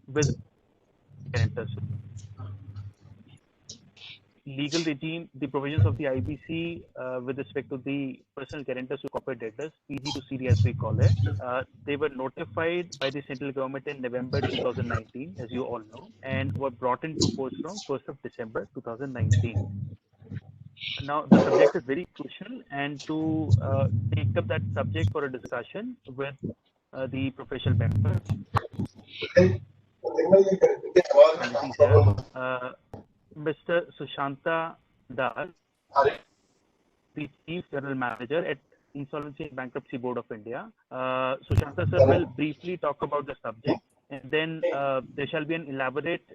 with guarantors. Legal regime, the provisions of the IBC with respect to the personal guarantors to corporate debtors, PG to CD as we call it, they were notified by the central government in November 2019, as you all know, and were brought into force from 1st of December 2019. Now, the subject is very crucial, and to take up that subject for a discussion with the professional members, here, Mr. Sushanta Das, the Chief General Manager at Insolvency and Bankruptcy Board of India. Sushanta sir will briefly talk about the subject, and then there shall be an elaborate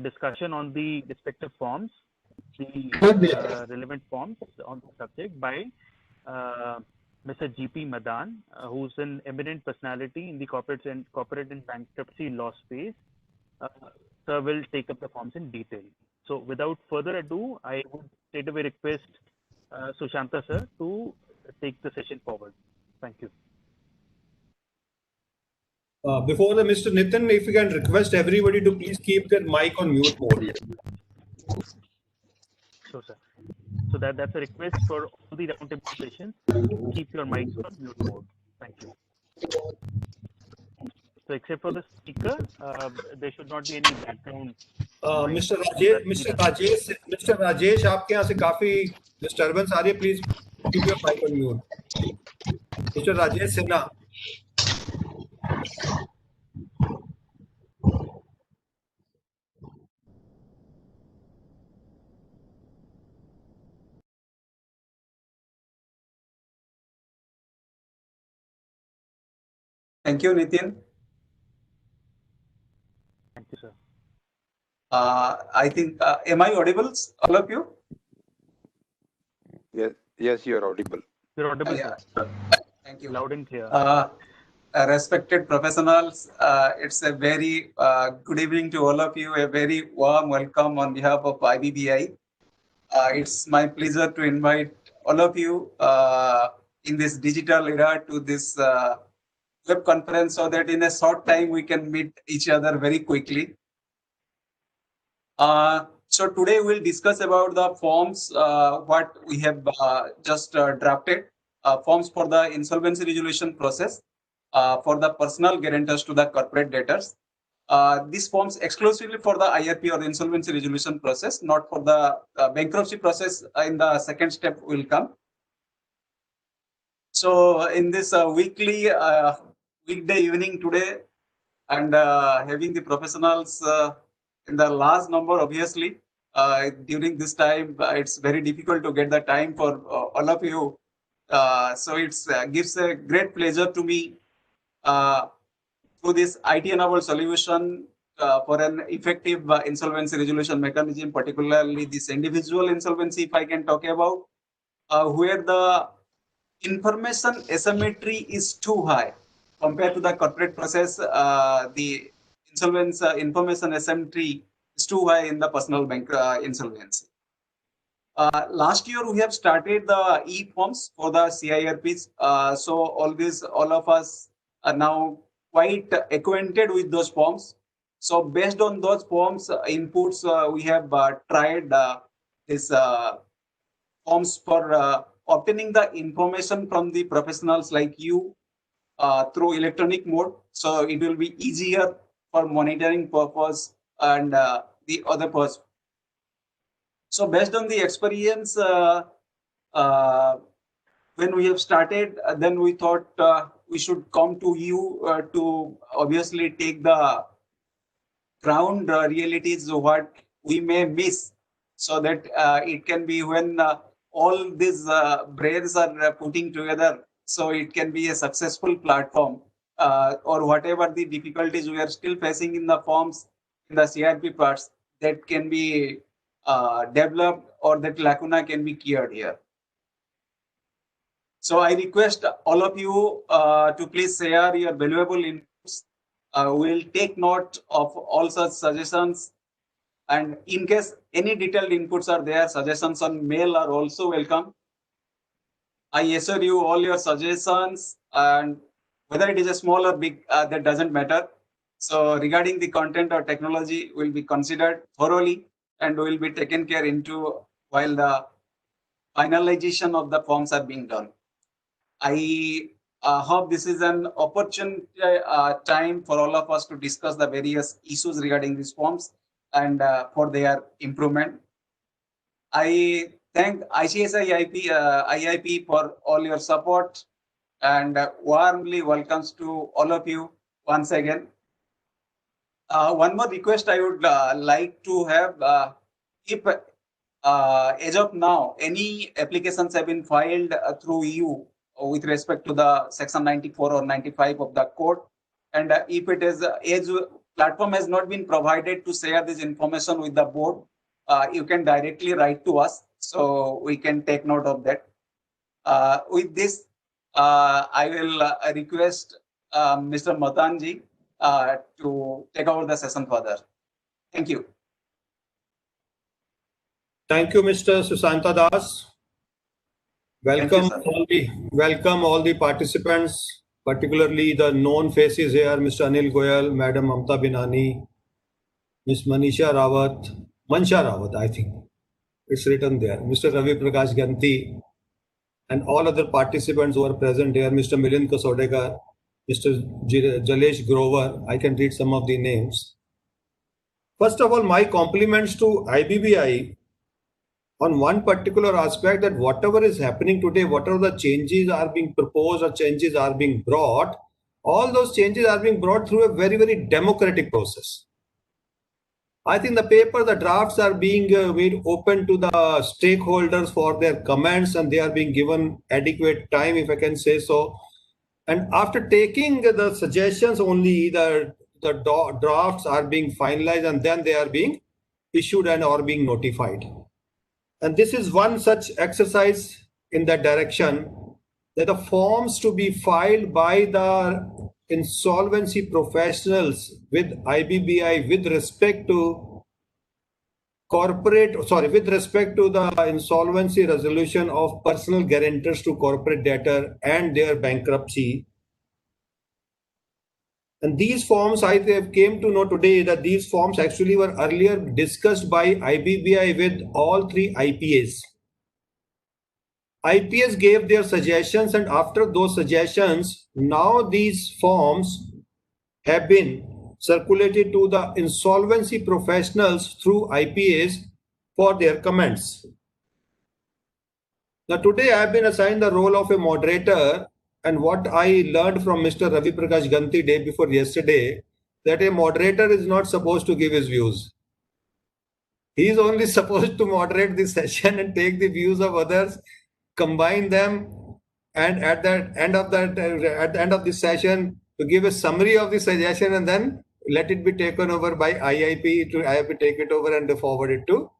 discussion on the respective forms, the relevant forms on the subject by Mr. G.P. Madan, who's an eminent personality in the corporate and bankruptcy law space. Sir will take up the forms in detail. So without further ado, I would straight away request Sushanta sir to take the session forward. Thank you. Before Mr. Nitin, if you can request everybody to please keep their mic on mute mode. Sure, sir. So that's a request for all the roundtable sessions. Keep your mics on mute mode. Thank you. So except for the speaker, there should not be any background. Mr. Rajesh, आपके यहाँ से काफी disturbance आ रही है. Please keep your mic on mute. Mr. Rajesh Sinha. Thank you, Nitin. Thank you, sir. I think, am I audible, all of you? Yes, you are audible. You're audible, Yeah. sir. Thank you. Loud and clear. Respected professionals, it's a very good evening to all of you. A very warm welcome on behalf of IBBI. It's my pleasure to invite all of you in this digital era to this web conference so that in a short time we can meet each other very quickly. So today we'll discuss about the forms, what we have just drafted, forms for the insolvency resolution process for the personal guarantors to the corporate debtors. These forms exclusively for the IRP or insolvency resolution process, not for the bankruptcy process. In the second step will come. So in this weekday evening today, and having the professionals in the large number, obviously, during this time, it's very difficult to get the time for all of you. So it gives a great pleasure to me through this IT-enabled solution for an effective insolvency resolution mechanism, particularly this individual insolvency, if I can talk about, where the information asymmetry is too high compared to the corporate process. The insolvency information asymmetry is too high in the personal bank insolvency. Last year we have started the e-forms for the CIRPs. So all of us are now quite acquainted with those forms. So based on those forms inputs, we have tried this forms for obtaining the information from the professionals like you through electronic mode. So it will be easier for monitoring purpose and the other purpose. So based on the experience, when we have started, then we thought we should come to you to obviously take the ground realities of what we may miss, so that it can be when all these brains are putting together, so it can be a successful platform, or whatever the difficulties we are still facing in the forms, in the CRP parts, that can be developed, or that lacuna can be cleared here. So I request all of you to please share your valuable inputs. We'll take note of all such suggestions, and in case any detailed inputs are there, suggestions on mail are also welcome. I assure you all your suggestions, and whether it is a small or big, that doesn't matter. So regarding the content or technology will be considered thoroughly and will be taken care into while the finalization of the forms are being done. I hope this is an opportune time for all of us to discuss the various issues regarding these forms and for their improvement. I thank ICSI IIP for all your support and warmly welcomes to all of you once again. One more request I would like to have, if as of now, any applications have been filed through you with respect to the section 94 or 95 of the code, and if it is as platform has not been provided to share this information with the board, you can directly write to us so we can take note of that. With this, I will request Mr. Matanji to take over the session further. Thank you. Thank you, Mr. Sushanta Das. Welcome, welcome all the participants, particularly the known faces here, Mr. Anil Goyal, Madam Mamta Binani, Ms. Manisha Rawat, I think it's written there, Mr. Ravi Prakash Ganti, and all other participants who are present here, Mr. Milind Kasodekar, Mr. Jalesh Grover. I can read some of the names. First of all, my compliments to IBBI on one particular aspect, that whatever is happening today, whatever the changes are being proposed or changes are being brought, all those changes are being brought through a very, very democratic process. I think the drafts are being made open to the stakeholders for their comments, and they are being given adequate time, if I can say so. And after taking the suggestions, only the drafts are being finalized, and then they are being issued and or being notified. And this is one such exercise in that direction, that the forms to be filed by the insolvency professionals with IBBI with respect to the insolvency resolution of personal guarantors to corporate debtor and their bankruptcy. And these forms, I have came to know today that these forms actually were earlier discussed by IBBI with all three IPAs. IPS gave their suggestions, and after those suggestions, now these forms have been circulated to the insolvency professionals through IPAs for their comments. Now today I have been assigned the role of a moderator, and what I learned from Mr. Ravi Prakash Ganti day before yesterday, that a moderator is not supposed to give his views. He is only supposed to moderate the session and take the views of others, combine them, and at the end of the session to give a summary of the suggestion, and then let it be taken over by IIP to IIP take it over and forward it to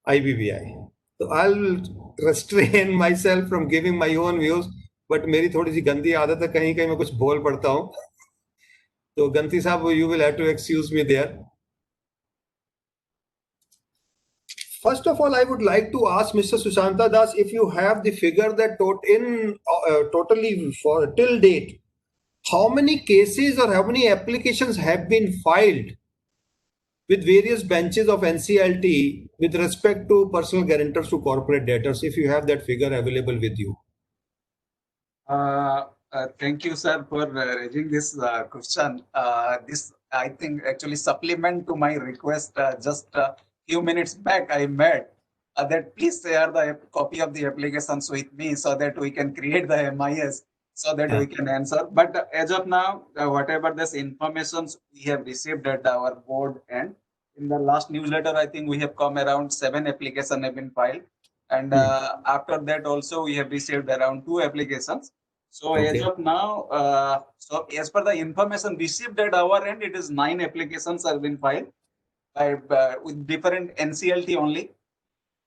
IBBI. So I'll restrain myself from giving my own views, but मेरी थोड़ी सी गंदी आदत है, कहीं कहीं मैं कुछ बोल पड़ता हूँ. तो गंती साहब, you will have to excuse me there. First of all, I would like to ask Mr. Sushanta Das if you have the figure that totally for till date, how many cases or how many applications have been filed with various benches of NCLT with respect to personal guarantors to corporate debtors, if you have that figure available with you. Thank you, sir, for raising this question. This, I think, actually supplement to my request just a few minutes back I made that please share the copy of the applications with me so that we can create the MIS so that we can answer. But as of now, whatever this information we have received at our board, and in the last newsletter, I think we have come around 7 applications have been filed. And after that also we have received around 2 applications. So as of now, so as per the information received at our end, it is 9 applications have been filed with different NCLT only.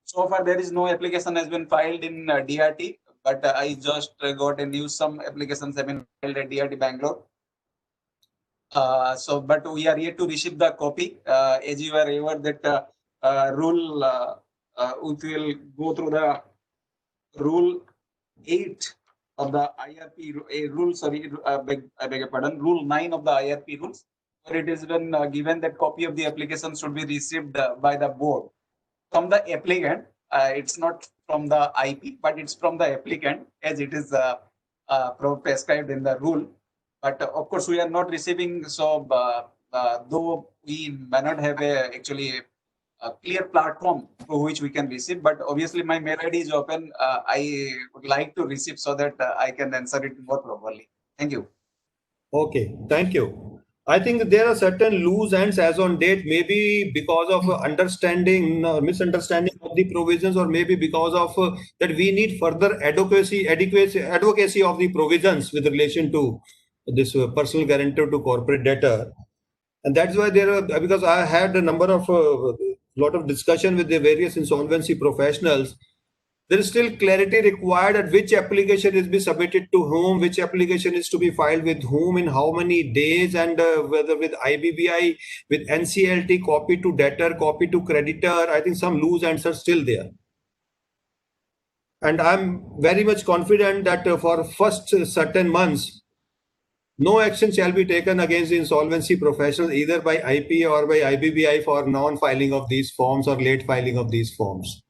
So far there is no application has been filed in DRT, but I just got a news some applications have been filed at DRT Bangalore. But we are yet to receive the copy. As you are aware that rule. We will go through the rule 8 of the IRP rule. Sorry, I beg your pardon. Rule 9 of the IRP rules, it has been given that copy of the application should be received by the board from the applicant. It's not from the IP, but it's from the applicant as it is prescribed in the rule. But of course, we are not receiving. So, though we may not have actually a clear platform through which we can receive, but obviously my mail ID is open. I would like to receive so that I can answer it more properly. Thank you. Okay, thank you. I think there are certain loose ends as on date, maybe because of understanding, misunderstanding of the provisions, or maybe because of that we need further advocacy of the provisions with relation to this personal guarantor to corporate debtor. And that's why there are, because I had a number of lot of discussion with the various insolvency professionals. There is still clarity required at which application is be submitted to whom, which application is to be filed with whom, in how many days, and whether with IBBI, with NCLT, copy to debtor, copy to creditor. I think some loose ends are still there. And I'm very much confident that for first certain months, no action shall be taken against the insolvency professionals either by IP or by IBBI for non-filing of these forms or late filing of these forms.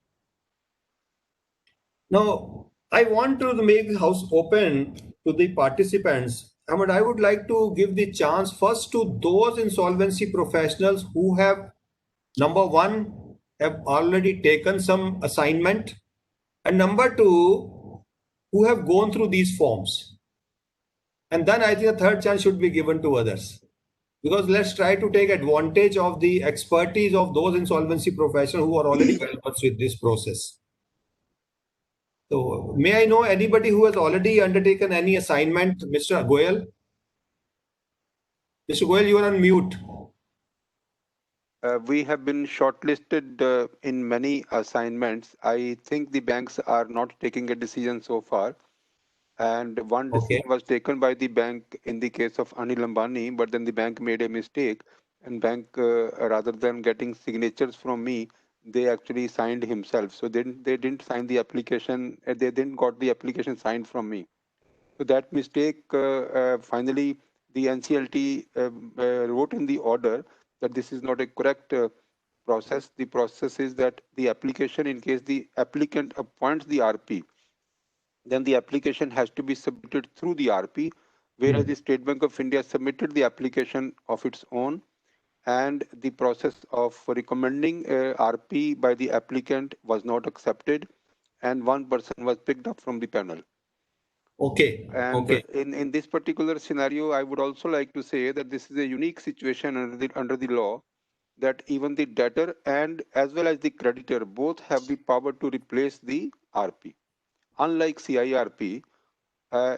Now, I want to make the house open to the participants. Ahmed, I would like to give the chance first to those insolvency professionals who have, number one, have already taken some assignment, and number two, who have gone through these forms. And then I think a third chance should be given to others. Because let's try to take advantage of the expertise of those insolvency professionals who are already well versed with this process. So, may I know anybody who has already undertaken any assignment, Mr. Goyal? Mr. Goyal, you are on mute. We have been shortlisted in many assignments. I think the banks are not taking a decision so far. And one decision was taken by the bank in the case of Anil Ambani, but then the bank made a mistake, and bank, rather than getting signatures from me, they actually signed himself. So they didn't sign the application. They didn't got the application signed from me. So that mistake, finally, the NCLT wrote in the order that this is not a correct process. The process is that the application, in case the applicant appoints the RP, then the application has to be submitted through the RP, whereas the State Bank of India submitted the application of its own, and the process of recommending RP by the applicant was not accepted, and one person was picked up from the panel. Okay. And in this particular scenario, I would also like to say that this is a unique situation under the law, that even the debtor and as well as the creditor both have the power to replace the RP. Unlike CIRP,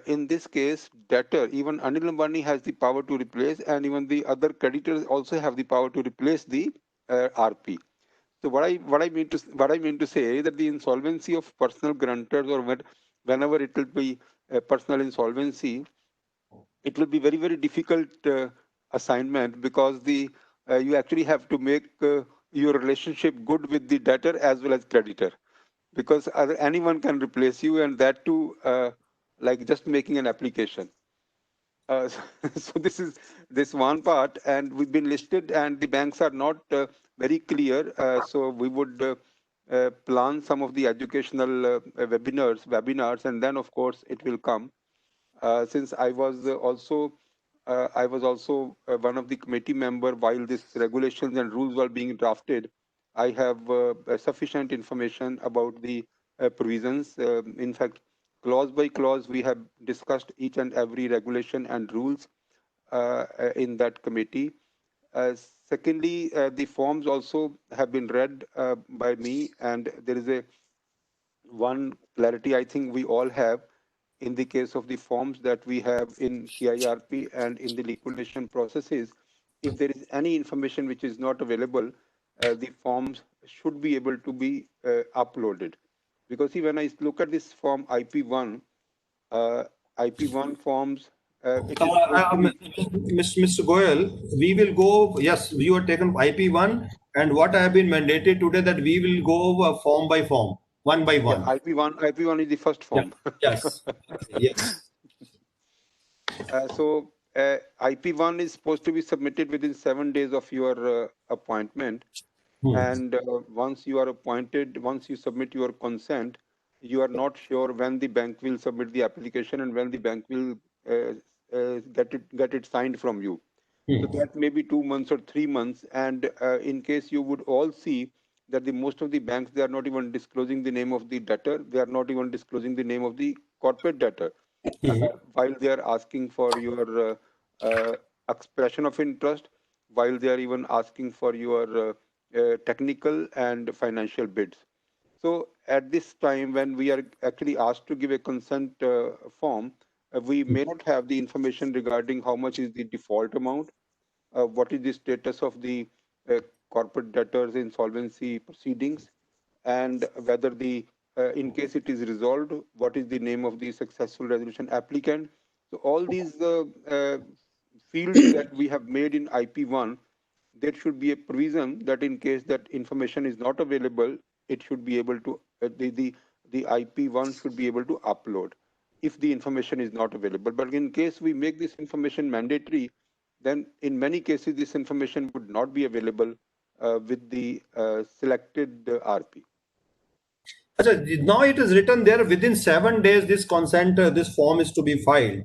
in this case, debtor, even Anil Ambani has the power to replace, and even the other creditors also have the power to replace the RP. So what I mean to say that the insolvency of personal guarantors, or whenever it will be a personal insolvency, it will be very, very difficult assignment, because you actually have to make your relationship good with the debtor as well as creditor, because anyone can replace you, and that too, like just making an application. So this is this one part, and we've been listed, and the banks are not very clear. So we would plan some of the educational webinars, and then of course it will come. Since I was also one of the committee member while this regulations and rules were being drafted, I have sufficient information about the provisions. In fact, clause by clause, we have discussed each and every regulation and rules in that committee. Secondly, the forms also have been read by me, and there is one clarity I think we all have in the case of the forms that we have in CIRP and in the liquidation processes. If there is any information which is not available, the forms should be able to be uploaded. Because see, when I look at this form IP1 forms, Mr. Goyal, we will go, yes, you are taken IP1, and what I have been mandated today that we will go form by form, one by one. Yeah, IP1 is the first form. Yeah. Yes. Yes. So IP1 is supposed to be submitted within 7 days of your appointment. And once you are appointed, once you submit your consent, you are not sure when the bank will submit the application and when the bank will get it signed from you. So that may be 2 months or 3 months. And in case you would all see that the most of the banks, they are not even disclosing the name of the debtor. They are not even disclosing the name of the corporate debtor while they are asking for your expression of interest, while they are even asking for your technical and financial bids. So at this time, when we are actually asked to give a consent form, we may not have the information regarding how much is the default amount, what is the status of the corporate debtors insolvency proceedings, and whether the in case it is resolved, what is the name of the successful resolution applicant. So all these fields that we have made in IP1, there should be a provision that in case that information is not available, it should be able to the IP1 should be able to upload if the information is not available. But in case we make this information mandatory, then in many cases this information would not be available with the selected RP. Now it is written there within 7 days this consent, this form is to be filed.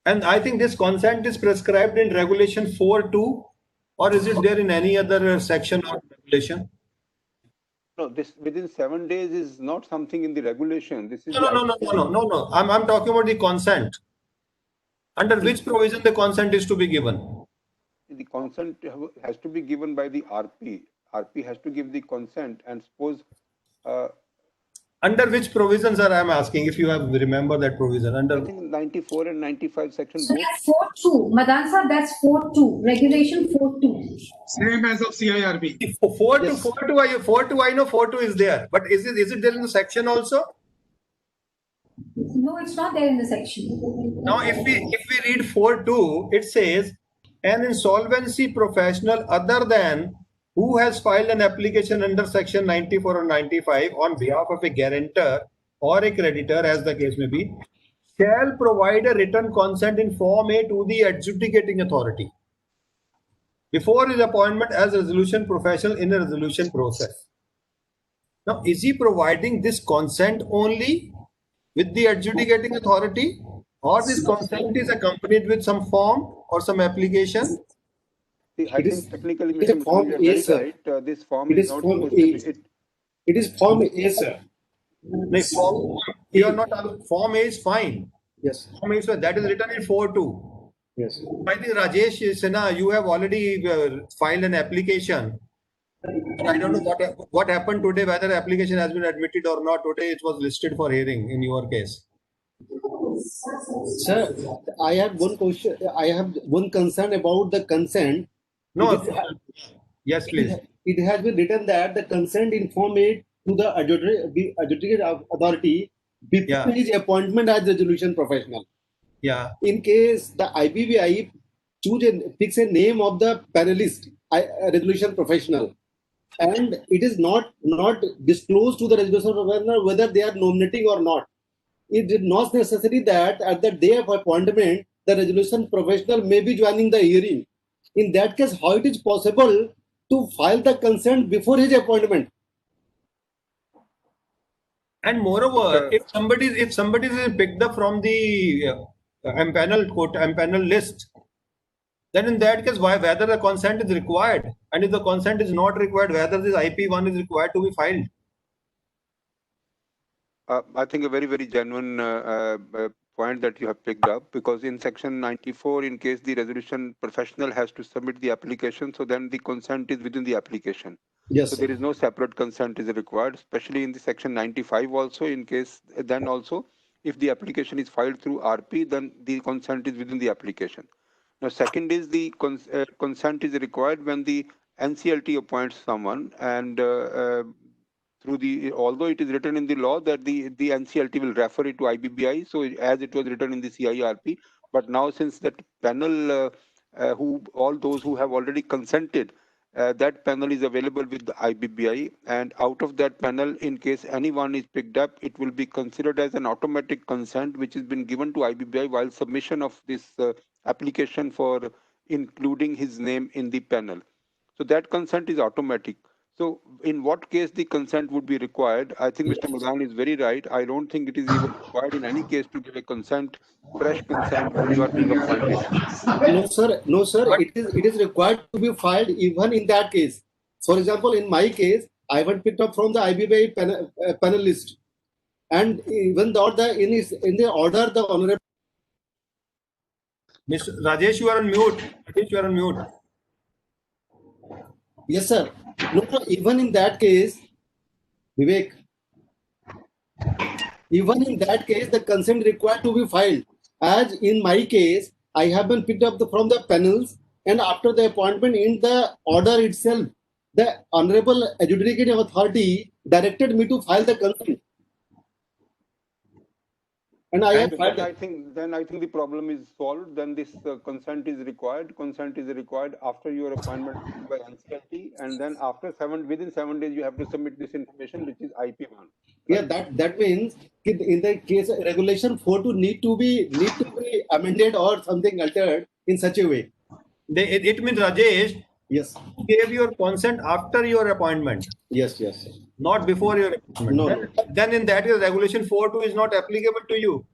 And I think this consent is prescribed in regulation 4.2, or is it there in any other section or regulation? No, this within 7 days is not something in the regulation. This is No. I'm talking about the consent. Under which provision the consent is to be given? The consent has to be given by the RP. RP has to give the consent, and suppose under which provisions are I'm asking, if you have remember that provision? Under I think 94 and 95 section So both. that's 4.2. Madan sir, that's 4.2. Regulation 4.2. Same as of CIRB. 4.2 I know 4.2 is there, but is it there in the section also? No, it's not there in the section. Now if we read 4.2, it says an insolvency professional other than who has filed an application under section 94 or 95 on behalf of a guarantor or a creditor, as the case may be, shall provide a written consent in Form A to the adjudicating authority before his appointment as a resolution professional in a resolution process. Now, is he providing this consent only with the adjudicating authority, or this consent is accompanied with some form or some application? I think technically, it is Form A, sir. right. This form It is is not Form supposed A. to be. It is Form A, sir. You are not, Form A is fine. Yes. Form A is fine. That is written in 4.2. Yes. I think Rajesh Sinha, you have already filed an application. I don't know what happened today, whether application has been admitted or not. Today it was listed for hearing in your case. Sir, I have one question. I have one concern about the consent. No. Yes, please. It has been written that the consent in Form A to the adjudicating authority before his appointment as resolution professional. Yeah. In case the IBBI fix a name of the panelist, resolution professional, and it is not disclosed to the resolution professional whether they are nominating or not. It is not necessary that at the day of appointment, the resolution professional may be joining the hearing. In that case, how it is possible to file the consent before his appointment? And moreover, if somebody is picked up from the empanel list, then in that case, whether the consent is required, and if the consent is not required, whether this IP1 is required to be filed. I think a very, very genuine point that you have picked up, because in section 94, in case the resolution professional has to submit the application, so then the consent is within the application. Yes. So there is no separate consent is required, especially in the section 95 also, in case then also, if the application is filed through RP, then the consent is within the application. Now, second is the consent is required when the NCLT appoints someone, and through the, although it is written in the law that the NCLT will refer it to IBBI, so as it was written in the CIRP, but now since that panel, all those who have already consented, that panel is available with the IBBI, and out of that panel, in case anyone is picked up, it will be considered as an automatic consent which has been given to IBBI while submission of this application for including his name in the panel. So that consent is automatic. So in what case the consent would be required? I think Mr. Madan is very right. I don't think it is even required in any case to give a consent, fresh consent when you are being appointed. No, sir. No, sir. It is required to be filed even in that case. For example, in my case, I was picked up from the IBBI panelist, and even though in the order the honorable. Mr. Rajesh, you are on mute. Rajesh, you are on mute. Yes, sir. No, even in that case, Vivek, even in that case, the consent required to be filed. As in my case, I have been picked up from the panels, and after the appointment in the order itself, the Honorable Adjudicating Authority directed me to file the consent. And I have filed. Then I think the problem is solved. Then this consent is required. Consent is required after your appointment by NCLT, and then after within 7 days you have to submit this information, which is IP1. Right? Yeah, that means in the case regulation 4.2 need to be amended or something altered in such a way. It means, Rajesh, Yes. you gave your consent after your appointment. Yes. Yes. Not before your appointment. No. Then in that case, regulation 4.2 is not applicable to you.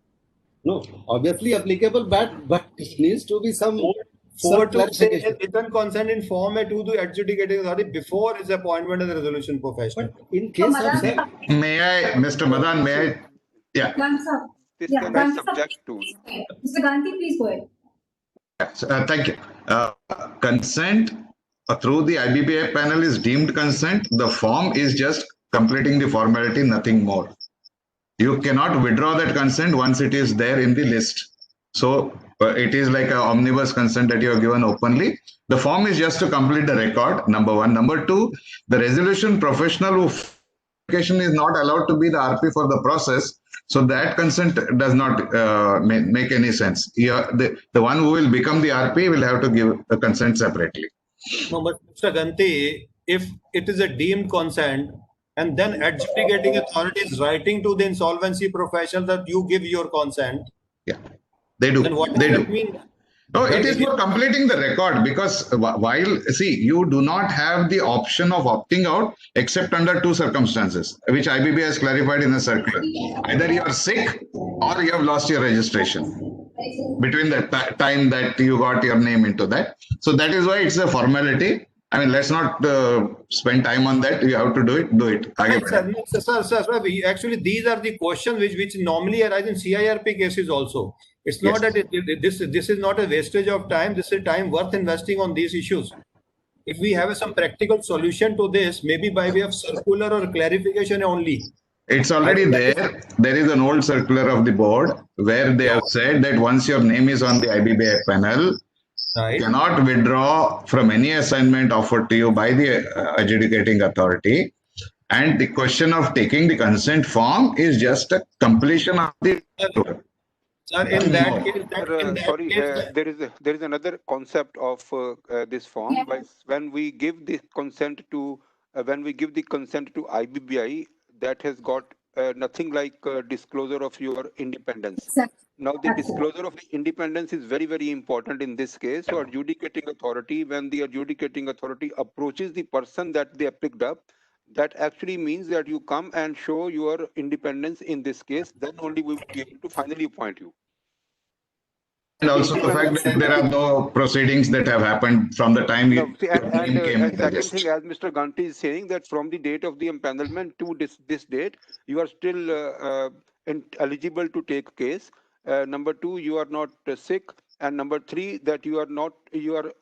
No, obviously applicable, but it needs to be some 4.2 says clarification. written consent in Form A to the adjudicating authority before his appointment as a resolution professional. But in case of May I, Mr. Madan, may I? Yeah. This Yeah, can Gandhi, be subject to. Mr. Gandhi, please go ahead. Thank you. Consent through the IBBI panel is deemed consent. The form is just completing the formality, nothing more. You cannot withdraw that consent once it is there in the list. So it is like an omnibus consent that you have given openly. The form is just to complete the record, number one. Number two, the resolution professional who application is not allowed to be the RP for the process. So that consent does not make any sense. The one who will become the RP will have to give the consent separately. No, but Mr. Ganti, if it is a deemed consent and then adjudicating authority is writing to the insolvency professional that you give your consent. Yeah, they do. Then what they does do. that mean? No, it is for completing the record because while, see, you do not have the option of opting out except under two circumstances, which IBB has clarified in a circular. Either you are sick or you have lost your registration between the time that you got your name into that. So that is why it's a formality. I mean, let's not spend time on that. You have to do it, do it. Right, sir, actually, these are the questions which normally arise in CIRP cases also. It's not Yes. that this is not a wastage of time. This is time worth investing on these issues. If we have some practical solution to this, maybe by way of circular or clarification only. It's already there. There is an old circular of the board where they have said that once your name is on the IBBI panel, Right. cannot withdraw from any assignment offered to you by the adjudicating authority. And the question of taking the consent form is just a completion of the. Sir, in that case, There is another concept of this form. Yeah. When we give the consent to IBBI, that has got nothing like disclosure of your independence. Exactly. Now, the disclosure of the independence is very, very important in this case. So, adjudicating authority, when the adjudicating authority approaches the person that they have picked up, that actually means that you come and show your independence in this case. Then only we will be able to finally appoint you. And also the fact that there are no proceedings that have happened from the time you And came in the second list. thing, as Mr. Ganti is saying, that from the date of the empanelment to this date, you are still eligible to take case. Number two, you are not sick, and number three, that you are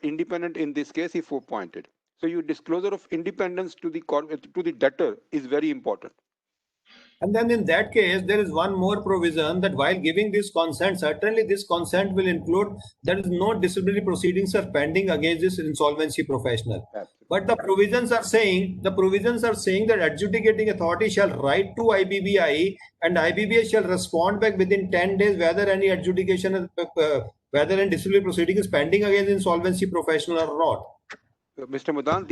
independent in this case if appointed. So your disclosure of independence to the debtor is very important. and then in that case, there is one more provision that while giving this consent, certainly this consent will include there is no disciplinary proceedings are pending against this insolvency professional. Absolutely. But the provisions are saying that adjudicating authority shall write to IBBI and IBBI shall respond back within 10 days whether any adjudication, whether any disciplinary proceeding is pending against insolvency professional or not. Mr. Madan,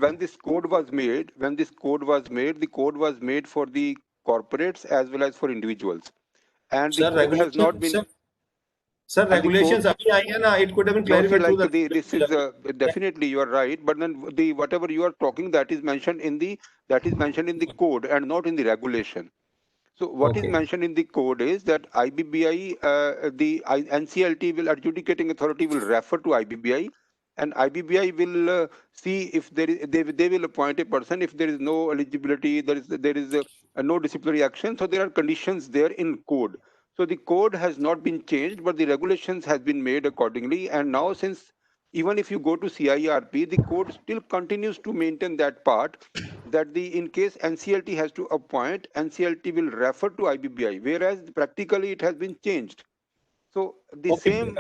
when this code was made, the code was made for the corporates as well as for individuals, and the code has not been. Sir, And the regulations abhi aayi hai na, it could have been No, sir, clarified through like the. this is definitely you are right, but then the whatever you are talking that is mentioned in the code and not in the regulation. So what is Okay. mentioned in the code is that IBBI, NCLT will adjudicating authority will refer to IBBI, and IBBI will see if there is they will appoint a person if there is no eligibility, there is no disciplinary action. So there are conditions there in code. So the code has not been changed, but the regulations has been made accordingly. And now, since even if you go to CIRP, the code still continues to maintain that part that in case NCLT has to appoint, NCLT will refer to IBBI, whereas practically it has been changed. So the Okay. same,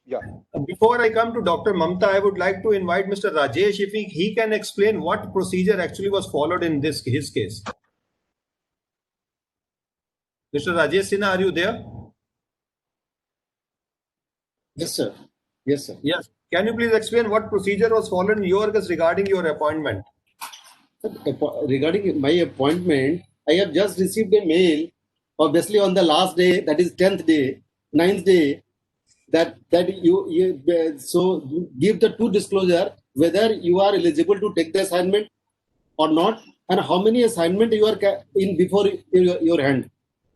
yeah. Before I come to Dr. Mamta, I would like to invite Mr. Rajesh if he can explain what procedure actually was followed in his case. Mr. Rajesh Sinha, are you there? Yes, sir. Yes, sir. Yes. Can you please explain what procedure was followed in your case regarding your appointment? Regarding my appointment, I have just received a mail, obviously on the last day, that is 10th day, 9th day, that you so give the two disclosure whether you are eligible to take the assignment or not, and how many assignment you are in before your hand.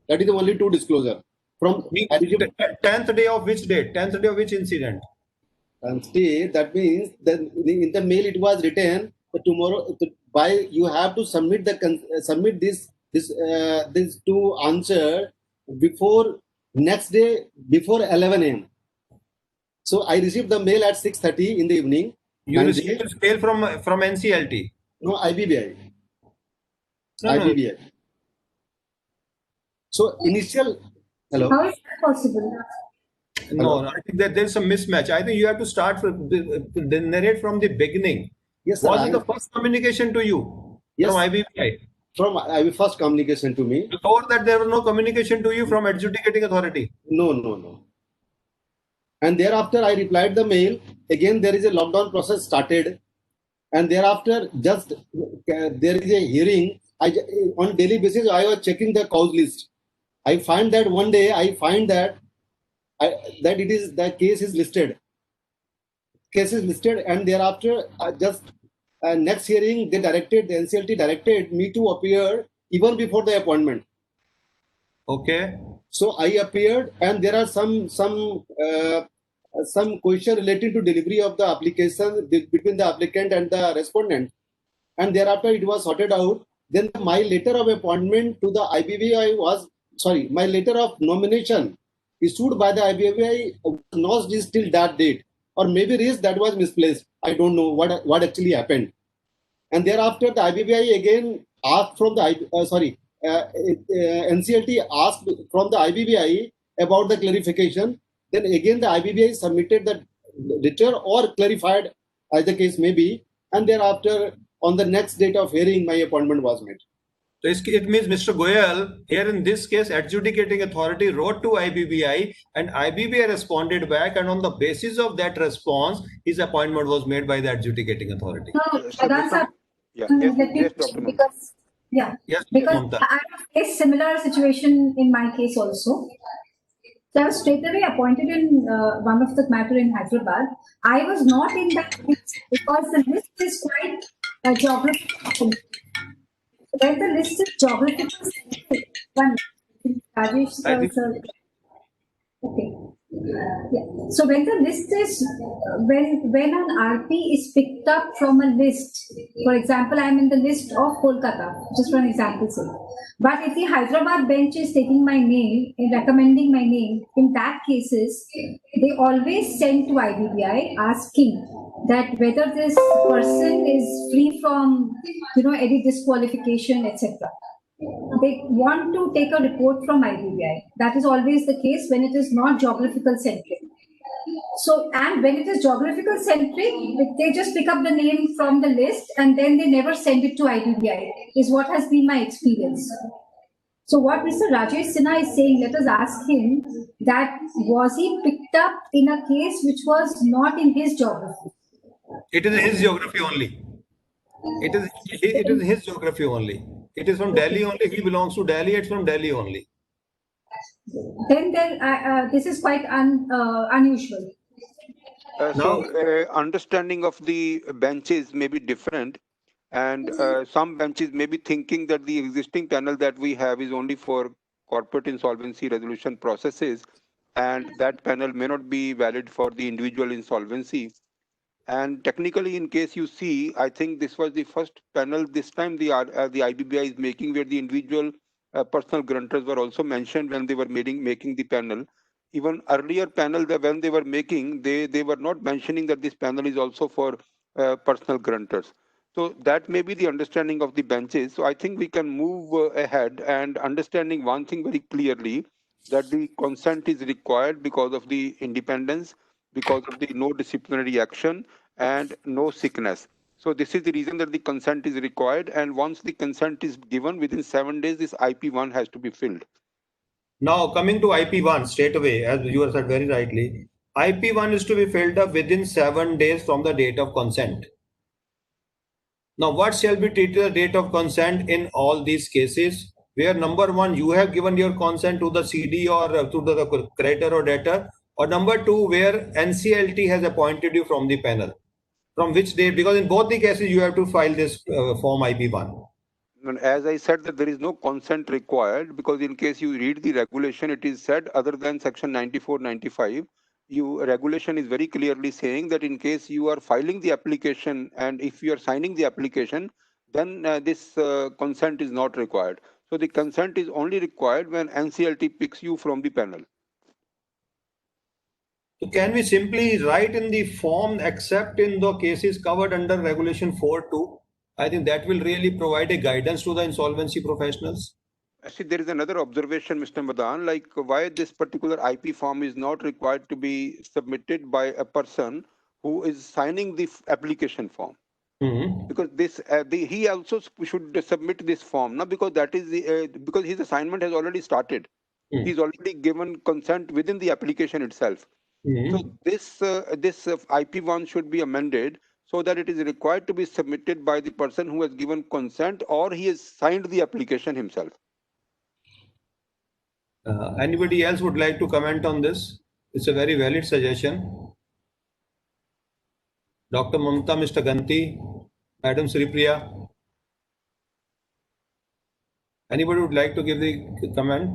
That is the only two disclosure. From 10th day of which date? 10th day of which incident? 10th day, that means that in the mail it was written that tomorrow by you have to submit this two answer before next day before 11 a.m. So I received the mail at 6:30 in the evening. You received this mail from NCLT? No, IBBI. No. IBBI. So initial. Hello. How is that possible? No, I think that there's a mismatch. I think you have to start narrate from the beginning. Yes, sir. Was it the first communication to you from IBBI? From first communication to me. Before that, there was no communication to you from adjudicating authority? No. And thereafter, I replied the mail. Again, there is a lockdown process started. And thereafter, just there is a hearing. On daily basis, I was checking the cause list. I find that one day, that it is the case is listed. Case is listed, and thereafter, next hearing, the NCLT directed me to appear even before the appointment. Okay. So I appeared, and there are some question related to delivery of the application between the applicant and the respondent, and thereafter it was sorted out. Then my letter of appointment to the IBBI my letter of nomination issued by the IBBI was not reached till that date, or maybe reached that was misplaced. I don't know what actually happened. And thereafter, the IBBI again asked from the NCLT asked from the IBBI about the clarification. Then again, the IBBI submitted the letter or clarified, as the case may be. And thereafter, on the next date of hearing, my appointment was made. So it means Mr. Goyal, here in this case, adjudicating authority wrote to IBBI, and IBBI responded back, and on the basis of that response, his appointment was made by the adjudicating authority. Yes, Dr. Because Yes, because Mamta. I have faced similar situation in my case also. So I was straight away appointed in one of the matter in Hyderabad. I was not in that list because the list is quite geographical. When the list is geographical, okay. Yeah. So when the list is when an RP is picked up from a list, for example, I am in the list of Kolkata, just for an example sake. But if the Hyderabad bench is taking my name and recommending my name, in that cases, they always send to IBBI asking that whether this person is free from any disqualification, etc. They want to take a report from IBBI. That is always the case when it is not geographical centric. So, and when it is geographical centric, they just pick up the name from the list and then they never send it to IBBI, is what has been my experience. So what Mr. Rajesh Sinha is saying, let us ask him that was he picked up in a case which was not in his geography? It is his geography only. It is his geography only. It is from Delhi only. He belongs to Delhi. It's from Delhi only. then this is quite unusual. Understanding of the benches may be different, and some benches may be thinking that the existing panel that we have is only for corporate insolvency resolution processes, and that panel may not be valid for the individual insolvency. And technically, in case you see, I think this was the first panel this time the IBBI is making, where the individual personal guarantors were also mentioned when they were making the panel. Even earlier panel, when they were making, they were not mentioning that this panel is also for personal guarantors. So that may be the understanding of the benches. So I think we can move ahead and understanding one thing very clearly, that the consent is required because of the independence, because of the no disciplinary action and no sickness. So this is the reason that the consent is required. And once the consent is given, within 7 days, this IP1 has to be filled. Now, coming to IP1 straight away, as you have said very rightly, IP1 is to be filled up within 7 days from the date of consent. Now, what shall be treated as the date of consent in all these cases? Where number one, you have given your consent to the CD or to the creditor or debtor, or number two, where NCLT has appointed you from the panel. From which date? Because in both the cases, you have to file this form IP1. And as I said, that there is no consent required, because in case you read the regulation, it is said other than section 94-95, regulation is very clearly saying that in case you are filing the application and if you are signing the application, then this consent is not required. So the consent is only required when NCLT picks you from the panel. So can we simply write in the form except in the cases covered under regulation 4.2? I think that will really provide a guidance to the insolvency professionals. Actually, there is another observation, Mr. Madan, like why this particular IP form is not required to be submitted by a person who is signing the application form. Because this he also should submit this form, no? Because that is because his assignment has already started. He's already given consent within the application itself. So this IP1 should be amended so that it is required to be submitted by the person who has given consent or he has signed the application himself. Anybody else would like to comment on this? It's a very valid suggestion. Dr. Mamta, Mr. Ganti, Madam Sripriya. Anybody would like to give the comment?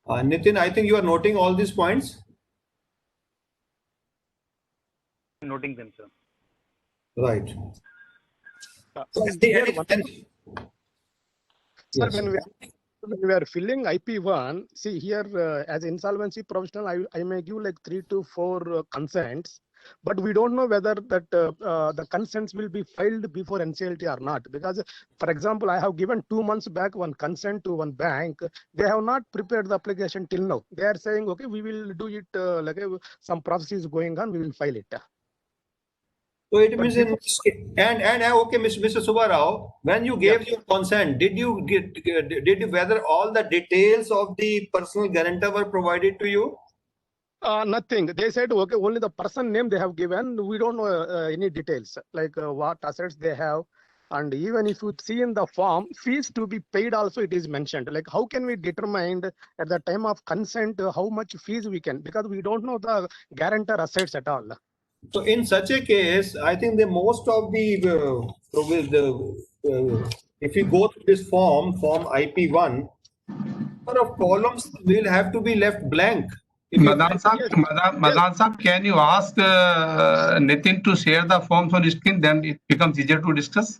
Nitin, I think you are noting all these points. Noting them, sir. Right. Sir, when we are filling IP1, see here as insolvency professional, I may give like 3 to 4 consents, but we don't know whether that the consents will be filed before NCLT or not. Because, for example, I have given 2 months back one consent to one bank. They have not prepared the application till now. They are saying, okay, we will do it like some process is going on, we will file it. So it means okay, Mr. Subbarao, when you gave your consent, did you whether all the details of the personal guarantor were provided to you? Nothing. They said, okay, only the person name they have given. We don't know any details, like what assets they have. And even if you see in the form, fees to be paid also it is mentioned. Like how can we determine at the time of consent how much fees we can, because we don't know the guarantor assets at all. So in such a case, I think the most of if you go to this form IP1, number of columns will have to be left blank. Madan Sahab, can you ask Nitin to share the forms on screen? Then it becomes easier to discuss.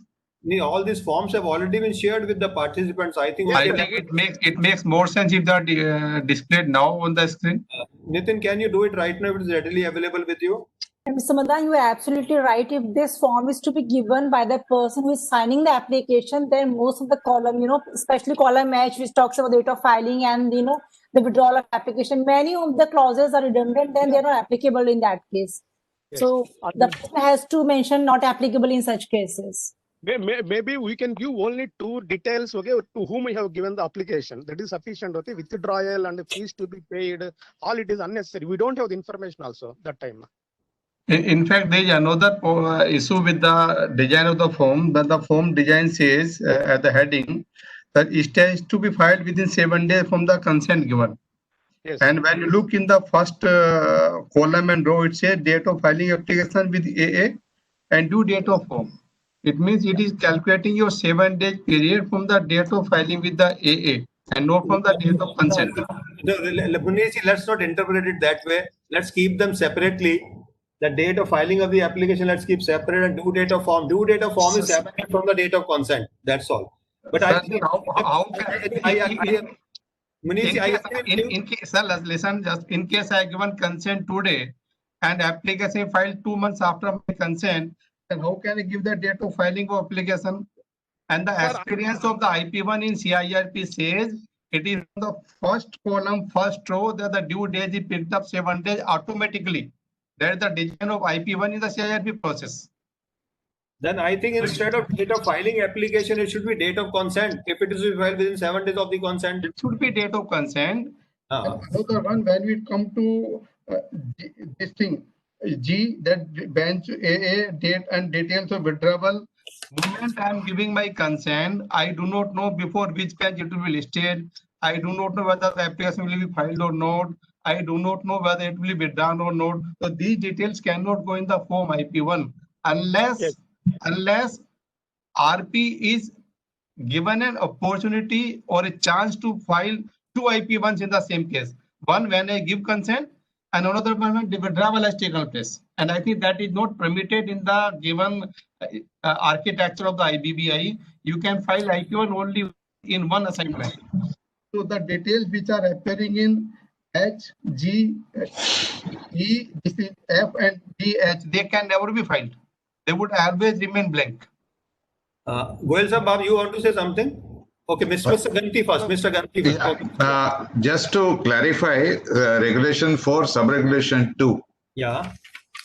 All these forms have already been shared with the participants. I think it makes more sense if they are displayed now on the screen. Nitin, can you do it right now? It is readily available with you. Mr. Madan, you are absolutely right. If this form is to be given by the person who is signing the application, then most of the column, especially column H, which talks about the date of filing and, the withdrawal of application, many of the clauses are redundant, then they are not applicable in that case. Yes. So the person has to mention not applicable in such cases. Maybe we can give only 2 details, okay, to whom we have given the application. That is sufficient, okay, withdrawal and fees to be paid, all it is unnecessary. We don't have the information also that time. In fact, there is another issue with the design of the form. That the form design says at the heading that it has to be filed within 7 days from the consent given. Yes. And when you look in the first column and row, it says date of filing application with AA and due date of form. It means it is calculating your 7 day period from the date of filing with the AA and not from the date of consent. Munish, let's not interpret it that way. Let's keep them separately. The date of filing of the application, let's keep separate, and due date of form. Due date of form is separate from the date of consent. That's all. But I think in case, sir, listen, just in case I given consent today and application filed 2 months after my consent, then how can I give the date of filing of application? And the experience of the IP1 in CIRP says it is the first column, first row, that the due date is picked up 7 days automatically. That is the design of IP1 in the CIRP process. Then I think instead of date of filing application, it should be date of consent. If it is filed within 7 days of the consent, it should be date of consent. Another one, when we come to this thing, G, that bench AA date and details of withdrawal. Moment I am giving my consent, I do not know before which bench it will be listed. I do not know whether the application will be filed or not. I do not know whether it will be withdrawn or not. So these details cannot go in the form IP1 unless RP is given an opportunity or a chance to file 2 IP1s in the same case. One when I give consent and another one when the withdrawal has taken place. And I think that is not permitted in the given architecture of the IBBI. You can file IP1 only in one assignment. So the details which are appearing in H, G, E, this is F and D, H, they can never be filed. They would always remain blank. Goel Sahab, you want to say something? Okay, Mr. Ganti first. Mr. Ganti first. Yeah. Just to clarify, Regulation 4, Sub-Regulation 2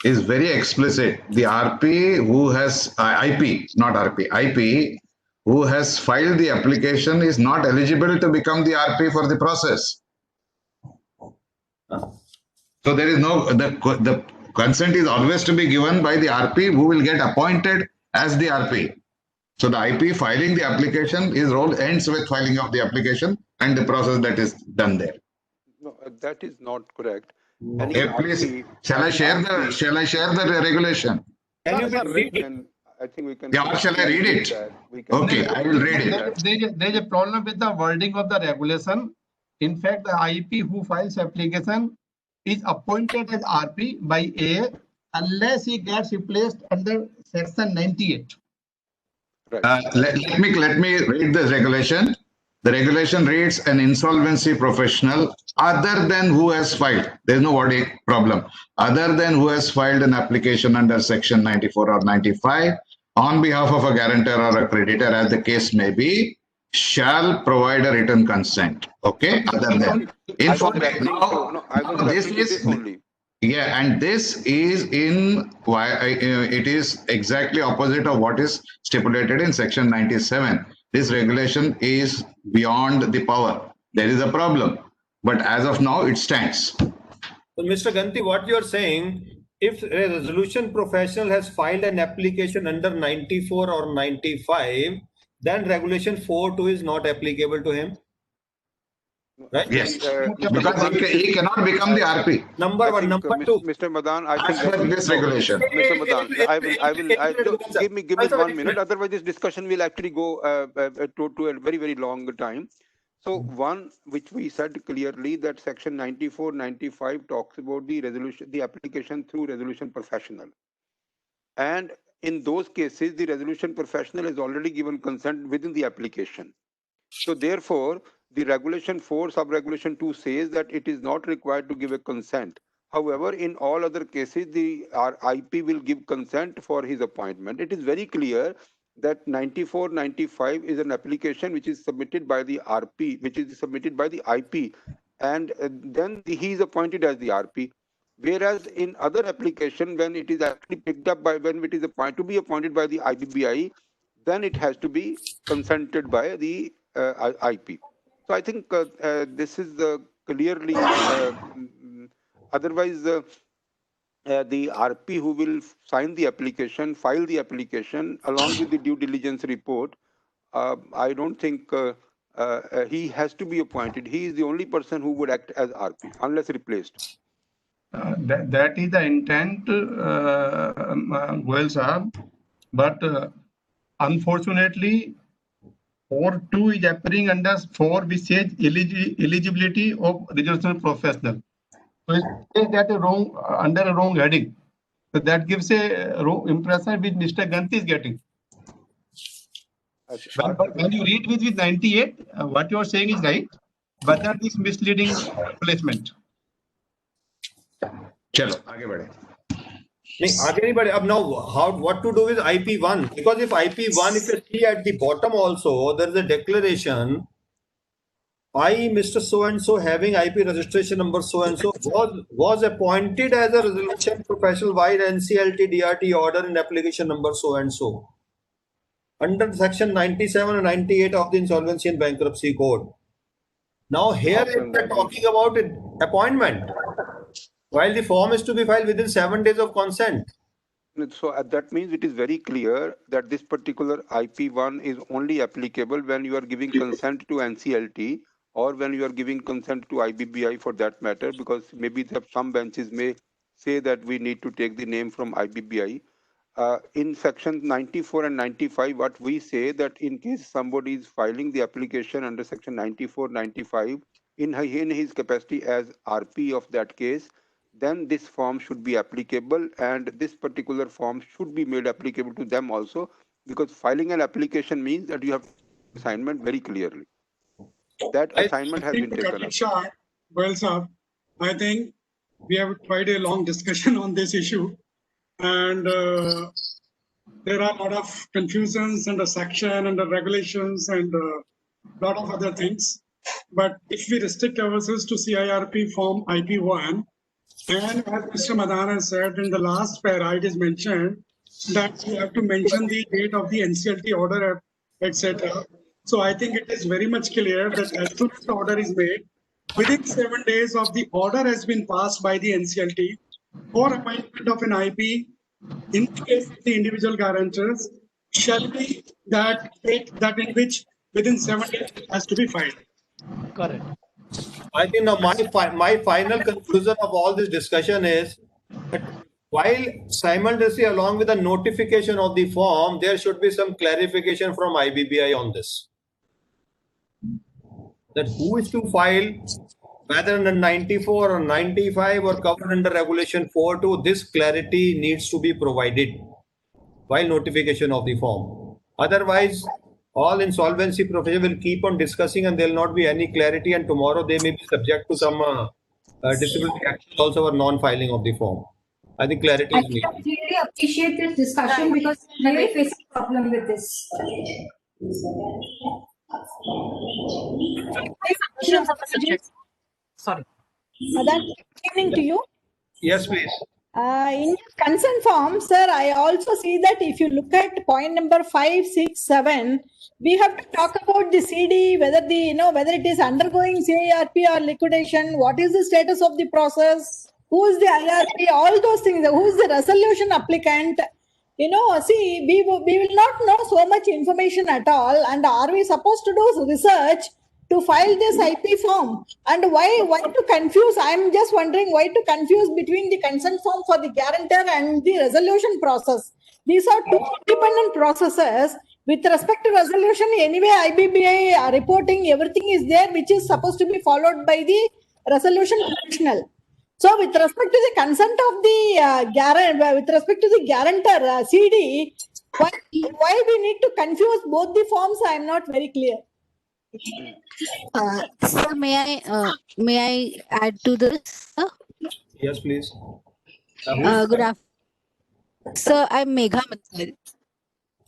is very explicit. The RP who has, IP, not RP, IP who has filed the application is not eligible to become the RP for the process. So there is no, the consent is always to be given by the RP who will get appointed as the RP. So the IP filing the application, his role ends with filing of the application and the process that is done there. No, that is not correct. Okay, please, shall I share the regulation? Can you read it? I think we can. Yeah, or shall I read it? Okay, I will read it. There is a problem with the wording of the regulation. In fact, the IP who files application is appointed as RP by A unless he gets replaced under section 98. Let me read the regulation. The regulation reads an insolvency professional other than who has filed. There is no wording problem. Other than who has filed an application under section 94 or 95 on behalf of a guarantor or a creditor, as the case may be, shall provide a written consent. Okay, other than. This is only. Yeah, and this is in it is exactly opposite of what is stipulated in section 97. This regulation is beyond the power. There is a problem, but as of now, it stands. So, Mr. Ganti, what you are saying, if a resolution professional has filed an application under 94 or 95, then regulation 4.2 is not applicable to him. Right? Yes, because he cannot become the RP. Number one, number two, Mr. Madan, I think as per this regulation. Mr. Madan, give me 1 minute. Otherwise, this discussion will actually go to a very, very long time. So one, which we said clearly, that section 94, 95 talks about the resolution, the application through resolution professional. And in those cases, the resolution professional has already given consent within the application. So therefore, the regulation 4 sub-regulation 2 says that it is not required to give a consent. However, in all other cases, our IP will give consent for his appointment. It is very clear that 94, 95 is an application which is submitted by the RP, which is submitted by the IP, and then he is appointed as the RP. Whereas in other application, when it is actually picked up by, when it is to be appointed by the IBBI, then it has to be consented by the IP. So I think this is clearly, otherwise the RP who will sign the application, file the application along with the due diligence report, I don't think he has to be appointed. He is the only person who would act as RP unless replaced. That is the intent, Goel Sahab. But unfortunately, 4.2 is appearing under 4, which says eligibility of resolution professional. So it says that under a wrong heading. So that gives a wrong impression which Mr. Ganti is getting. But when you read with 98, what you are saying is right, but that is misleading placement. चलो आगे बढ़े. नहीं आगे नहीं बढ़े. अब now what to do with IP1? Because if IP1, if you see at the bottom also, there is a declaration. I, Mr. So and so, having IP registration number so and so, was appointed as a resolution professional by NCLT DRT order in application number so and so, under section 97 and 98 of the Insolvency and Bankruptcy Code. Now here we are talking about appointment, while the form is to be filed within 7 days of consent. So that means it is very clear that this particular IP1 is only applicable when you are giving consent to NCLT or when you are giving consent to IBBI for that matter, because maybe some benches may say that we need to take the name from IBBI. In section 94 and 95, what we say that in case somebody is filing the application under section 94, 95, in his capacity as RP of that case, then this form should be applicable, and this particular form should be made applicable to them also, because filing an application means that you have assignment very clearly. That assignment has been taken up. Well, sir, I think we have quite a long discussion on this issue, and there are a lot of confusions under section, under regulations, and a lot of other things. But if we restrict ourselves to CIRP form IP1, and as Mr. Madana said in the last para, it is mentioned that we have to mention the date of the NCLT order, etc. So I think it is very much clear that as soon as the order is made, within 7 days of the order has been passed by the NCLT for appointment of an IP, in case of the individual guarantors, shall be that date that in which within 7 days it has to be filed. Correct. I think now my final conclusion of all this discussion is that while simultaneously along with the notification of the form, there should be some clarification from IBBI on this. That who is to file, whether under 94 or 95 or covered under regulation 4.2, this clarity needs to be provided while notification of the form. Otherwise, all insolvency professionals will keep on discussing and there will not be any clarity, and tomorrow they may be subject to some disciplinary action also for non-filing of the form. I think clarity is needed. I really appreciate this discussion because I'm really facing a problem with this. Sorry. Good evening to you. Yes, please. In consent form, sir, I also see that if you look at point number 5, 6, 7, we have to talk about the CD, whether whether it is undergoing CIRP or liquidation, what is the status of the process, who is the IRP, all those things, who is the resolution applicant. See, we will not know so much information at all, and are we supposed to do research to file this IP form? And why to confuse? I'm just wondering why to confuse between the consent form for the guarantor and the resolution process. These are two independent processes. With respect to resolution, anyway, IBBI reporting, everything is there, which is supposed to be followed by the resolution professional. So, with respect to the consent of the guarantor, with respect to the guarantor CD, why we need to confuse both the forms? I am not very clear. Sir, may I add to this? Yes, please. Good afternoon. Sir, I'm Megha Mittal.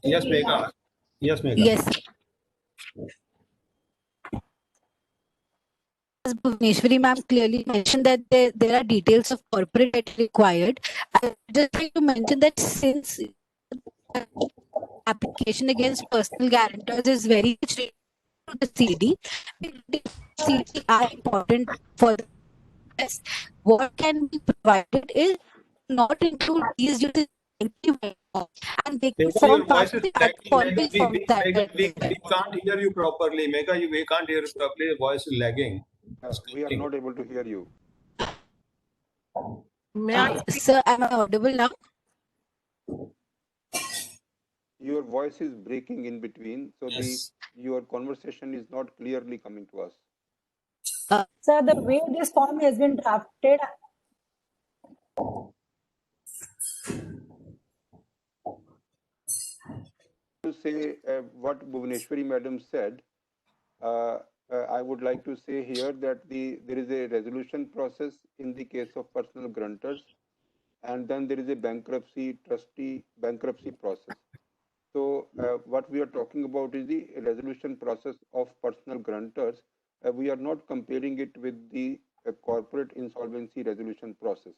Yes, Megha. Yes, Megha. Yes. As Bhuvneshwari ma'am clearly mentioned that there are details of corporate debt required. I just like to mention that since application against personal guarantors is very much related to the CD, CD are important for this. What can be provided is not include these due to and they can Megha, form your part voice of is the lagging. form Megha, will form that. we can't hear you properly. Megha, we can't hear you properly. Your voice is lagging. We are not able to hear you. May I speak? Sir, am I audible now? Your voice is breaking in between, so Yes. your conversation is not clearly coming to us. Sir, the way this form has been drafted, To say what Bhuvaneshwari madam said, I would like to say here that there is a resolution process in the case of personal grunters, and then there is a bankruptcy trustee bankruptcy process. So what we are talking about is the resolution process of personal grunters. We are not comparing it with the corporate insolvency resolution process.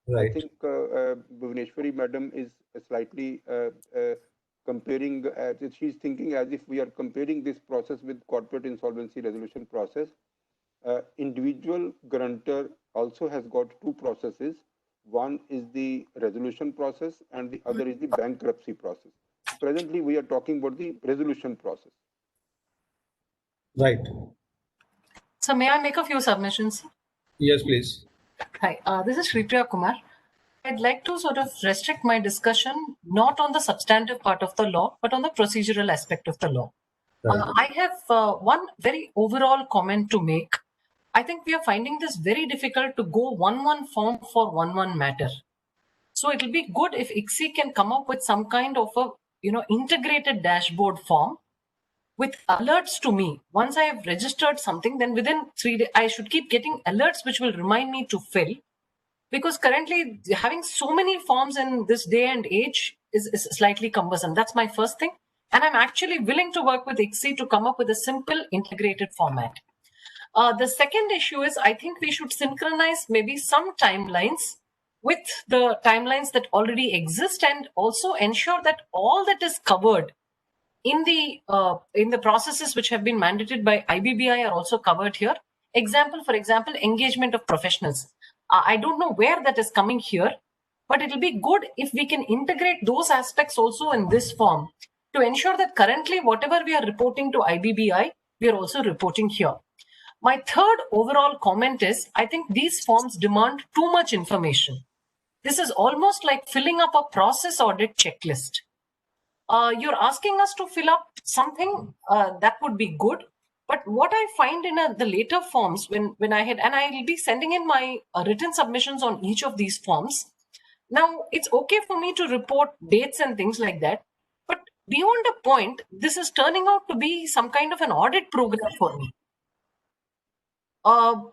Right. I think Bhuvaneshwari madam is slightly comparing, she's thinking as if we are comparing this process with corporate insolvency resolution process. Individual grunter also has got two processes. One is the resolution process and the other is the bankruptcy process. Presently, we are talking about the resolution process. Right. So may I make a few submissions? Yes, please. Hi, this is Shripriya Kumar. I'd like to sort of restrict my discussion not on the substantive part of the law, but on the procedural aspect of the law. I have one very overall comment to make. I think we are finding this very difficult to go one form for one matter. So it'll be good if ICSI can come up with some kind of a integrated dashboard form with alerts to me. Once I have registered something, then within 3 days I should keep getting alerts which will remind me to fill. Because currently having so many forms in this day and age is slightly cumbersome. That's my first thing. And I'm actually willing to work with ICSI to come up with a simple integrated format. The second issue is I think we should synchronize maybe some timelines with the timelines that already exist and also ensure that all that is covered in the processes which have been mandated by IBBI are also covered here. For example, engagement of professionals. I don't know where that is coming here, but it'll be good if we can integrate those aspects also in this form to ensure that currently whatever we are reporting to IBBI, we are also reporting here. My third overall comment is, I think these forms demand too much information. This is almost like filling up a process audit checklist. You're asking us to fill up something that would be good. But what I find in the later forms, when I will be sending in my written submissions on each of these forms. Now, it's okay for me to report dates and things like that. But beyond a point, this is turning out to be some kind of an audit program for me.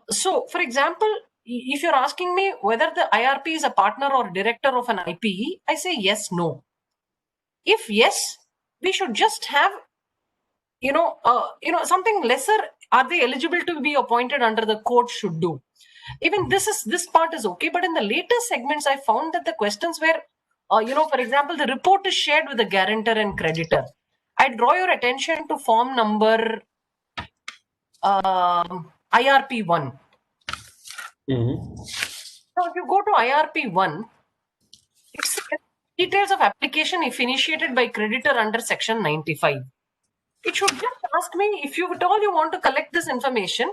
So, for example, if you're asking me whether the IRP is a partner or director of an IPE, I say yes, no. If yes, we should just have, something lesser. Are they eligible to be appointed under the code should do? Even this part is okay. But in the later segments, I found that the questions were, for example, the report is shared with the guarantor and creditor. I draw your attention to form number IRP1. Now, if you go to IRP1, it says details of application if initiated by creditor under section 95. It should just ask me if you at all you want to collect this information,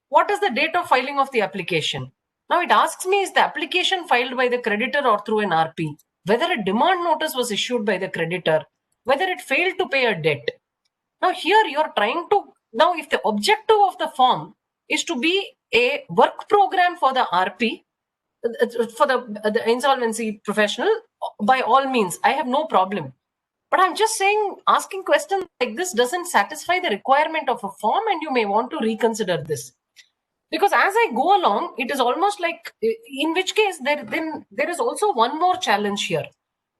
what is the date of filing of the application? Now it asks me is the application filed by the creditor or through an RP, whether a demand notice was issued by the creditor, whether it failed to pay a debt. Now here you're trying to, now if the objective of the form is to be a work program for the RP, for the insolvency professional, by all means, I have no problem. But I'm just saying, asking questions like this doesn't satisfy the requirement of a form and you may want to reconsider this. Because as I go along, it is almost like, in which case there is also one more challenge here.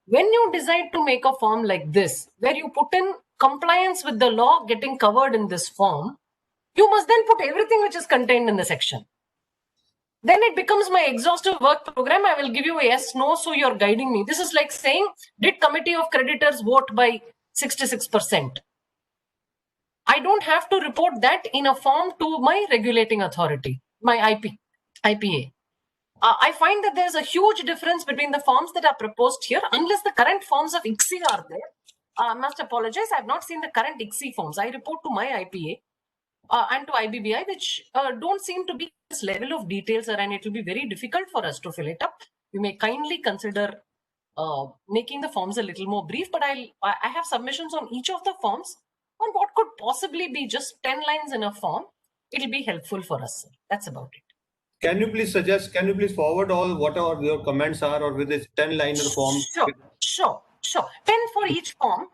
When you decide to make a form like this, where you put in compliance with the law getting covered in this form, you must then put everything which is contained in the section. Then it becomes my exhaustive work program. I will give you a yes, no, so you're guiding me. This is like saying, did committee of creditors vote by 66%? I don't have to report that in a form to my regulating authority, my IPA. I find that there's a huge difference between the forms that are proposed here, unless the current forms of ICSI are there. I must apologize, I have not seen the current ICSI forms. I report to my IPA and to IBBI, which don't seem to be this level of details, sir, and it will be very difficult for us to fill it up. You may kindly consider making the forms a little more brief, but I have submissions on each of the forms on what could possibly be just 10 lines in a form. It'll be helpful for us, sir. That's about it. Can you please forward all whatever your comments are, or with this 10-liner form? Sure. 10 for each form.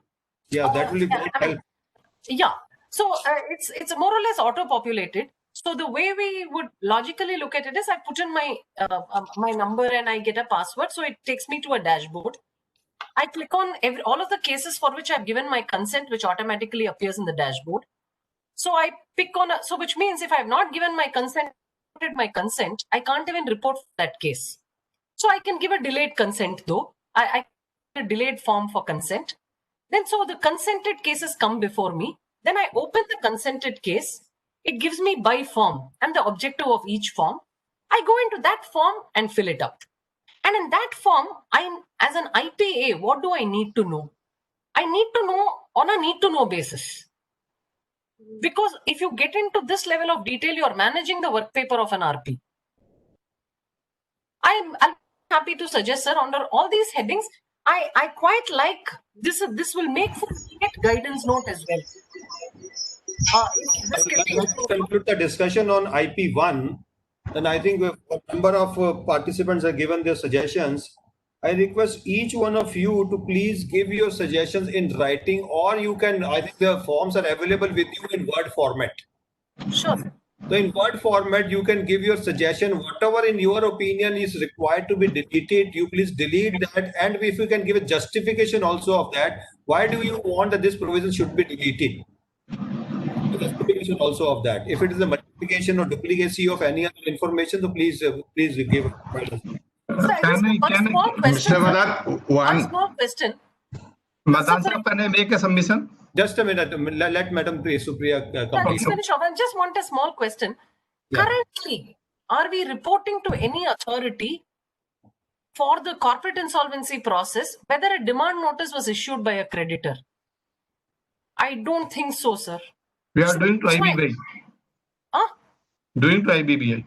Yeah, that will be very helpful. Yeah. So it's more or less auto-populated. So the way we would logically look at it is I put in my my number and I get a password. So it takes me to a dashboard. I click on all of the cases for which I've given my consent, which automatically appears in the dashboard. So I pick on so which means if I have not given my consent, I can't even report that case. So I can give a delayed consent though. I a delayed form for consent. Then so the consented cases come before me. Then I open the consented case. It gives me by form and the objective of each form. I go into that form and fill it up. And in that form, as an IPA, what do I need to know? I need to know on a need to know basis. Because if you get into this level of detail, you are managing the work paper of an RP. I'm happy to suggest, sir, under all these headings, I quite like this. This will make for guidance note as well. Let's conclude the discussion on IP1. And I think a number of participants have given their suggestions. I request each one of you to please give your suggestions in writing, or you can, I think the forms are available with you in Word format. Sure. So in Word format, you can give your suggestion, whatever in your opinion is required to be deleted, you please delete that. And if you can give a justification also of that, why do you want that this provision should be deleted? The justification also of that. If it is a multiplication or duplicacy of any other information, so please give. Mr. Madan, one small question. Madan, can I make a submission? Just a minute. Let Madam Supriya complete. Finish off. I just want a small question. Yeah. Currently, are we reporting to any authority for the corporate insolvency process whether a demand notice was issued by a creditor? I don't think so, sir. We are doing to IBBI. Doing to IBBI.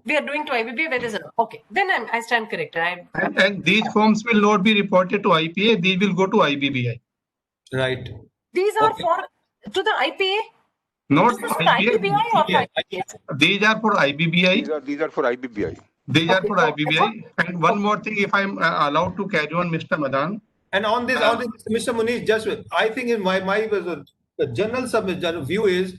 We are doing to IBBI. Where is it? Okay, then I stand corrected. And these forms will not be reported to IPA. These will go to IBBI. Right. These are for to the IPA. Not IBBI or IPA? These are for IBBI. These are for IBBI. These are for IBBI. And one more thing, if I'm allowed to carry on, Mr. Madan. And on this, Mr. Munish, just I think in my general view is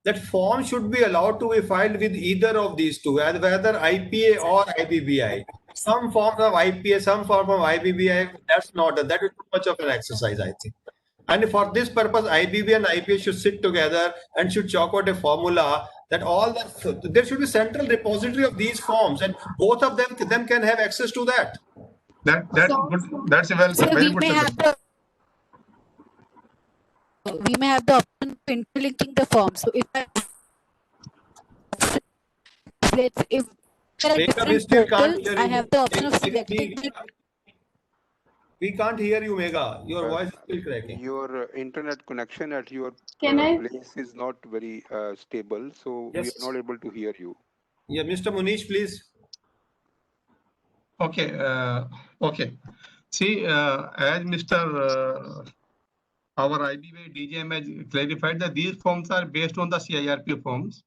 that form should be allowed to be filed with either of these two, whether IPA or IBBI. Some forms of IPA, some form of IBBI. That is too much of an exercise, I think. And for this purpose, IBBI and IPA should sit together and should chalk out a formula that there should be central repository of these forms, and both of them can have access to that. That's a very good. We may have the option of interlinking the forms. So if there are different portals, I have the option of selecting. We can't hear you, Megha. Your voice is still cracking. Your internet connection at your place is not very stable, so we are not able to hear you. Yeah, Mr. Munish, please. Okay. Okay. See, as Mr. Our IBBI DGM has clarified that these forms are based on the CIRP forms.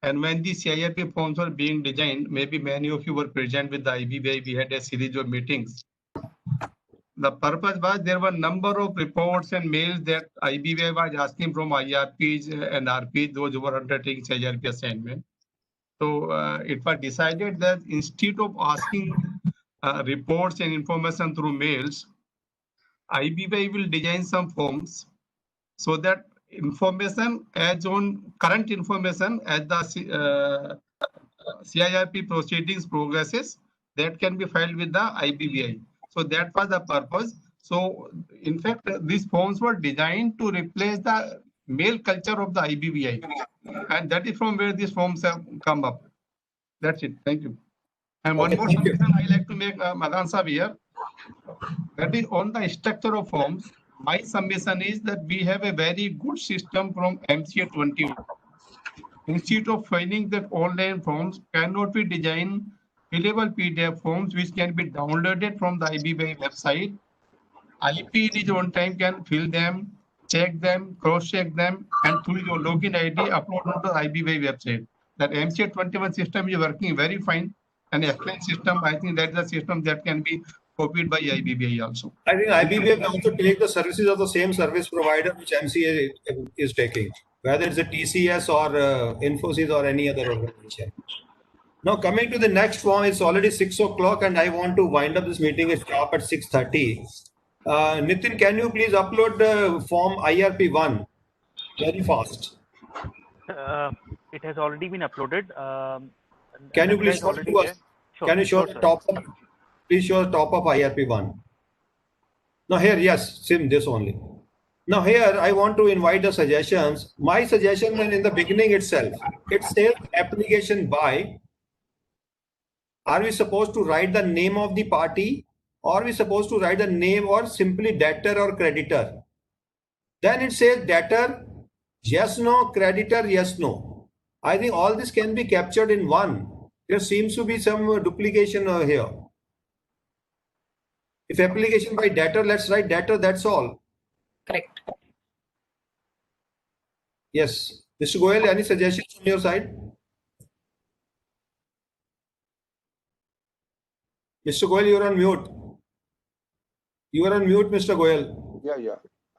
And when the CIRP forms were being designed, maybe many of you were present with the IBBI. We had a series of meetings. The purpose was there were a number of reports and mails that IBBI was asking from IRPs and RPs, those who were undertaking CIRP assignment. So it was decided that instead of asking reports and information through mails, IBBI will design some forms so that information as on current information as the CIRP proceedings progresses, that can be filed with the IBBI. So that was the purpose. So in fact, these forms were designed to replace the mail culture of the IBBI. And that is from where these forms have come up. That's it. Thank you. And one more suggestion I like to make, Madan Sahib here, that is on the structure of forms, my submission is that we have a very good system from MCA 21. Instead of finding that online forms cannot be designed fillable PDF forms which can be downloaded from the IBBI website. IP in its own time can fill them, check them, cross-check them, and through your login ID upload on the IBBI website. That MCA 21 system is working very fine, and excellent system. I think that is a system that can be copied by IBBI also. I think IBBI can also take the services of the same service provider which MCA is taking, whether it's a TCS or Infosys or any other organization. Now coming to the next form, it's already 6 o'clock and I want to wind up this meeting. It's up at 6:30. Nitin, can you please upload the form IRP1 very fast? It has already been uploaded. Can you please show it to us? Sure, Can you show the top of, please show the top of IRP1. Now here, yes, sim this only. Now here I want to invite the suggestions. My suggestion in the beginning itself, it says application by. Are we supposed to write the name of the party, or are we supposed to write the name or simply debtor or creditor? Then it says debtor, yes, no, creditor, yes, no. I think all this can be captured in one. There seems to be some duplication here. If application by debtor, let's write debtor, that's all. Correct. Yes. Mr. Goyal, any suggestions from your side? Mr. Goyal, you're on mute. You are on mute, Mr. Goyal. Yeah.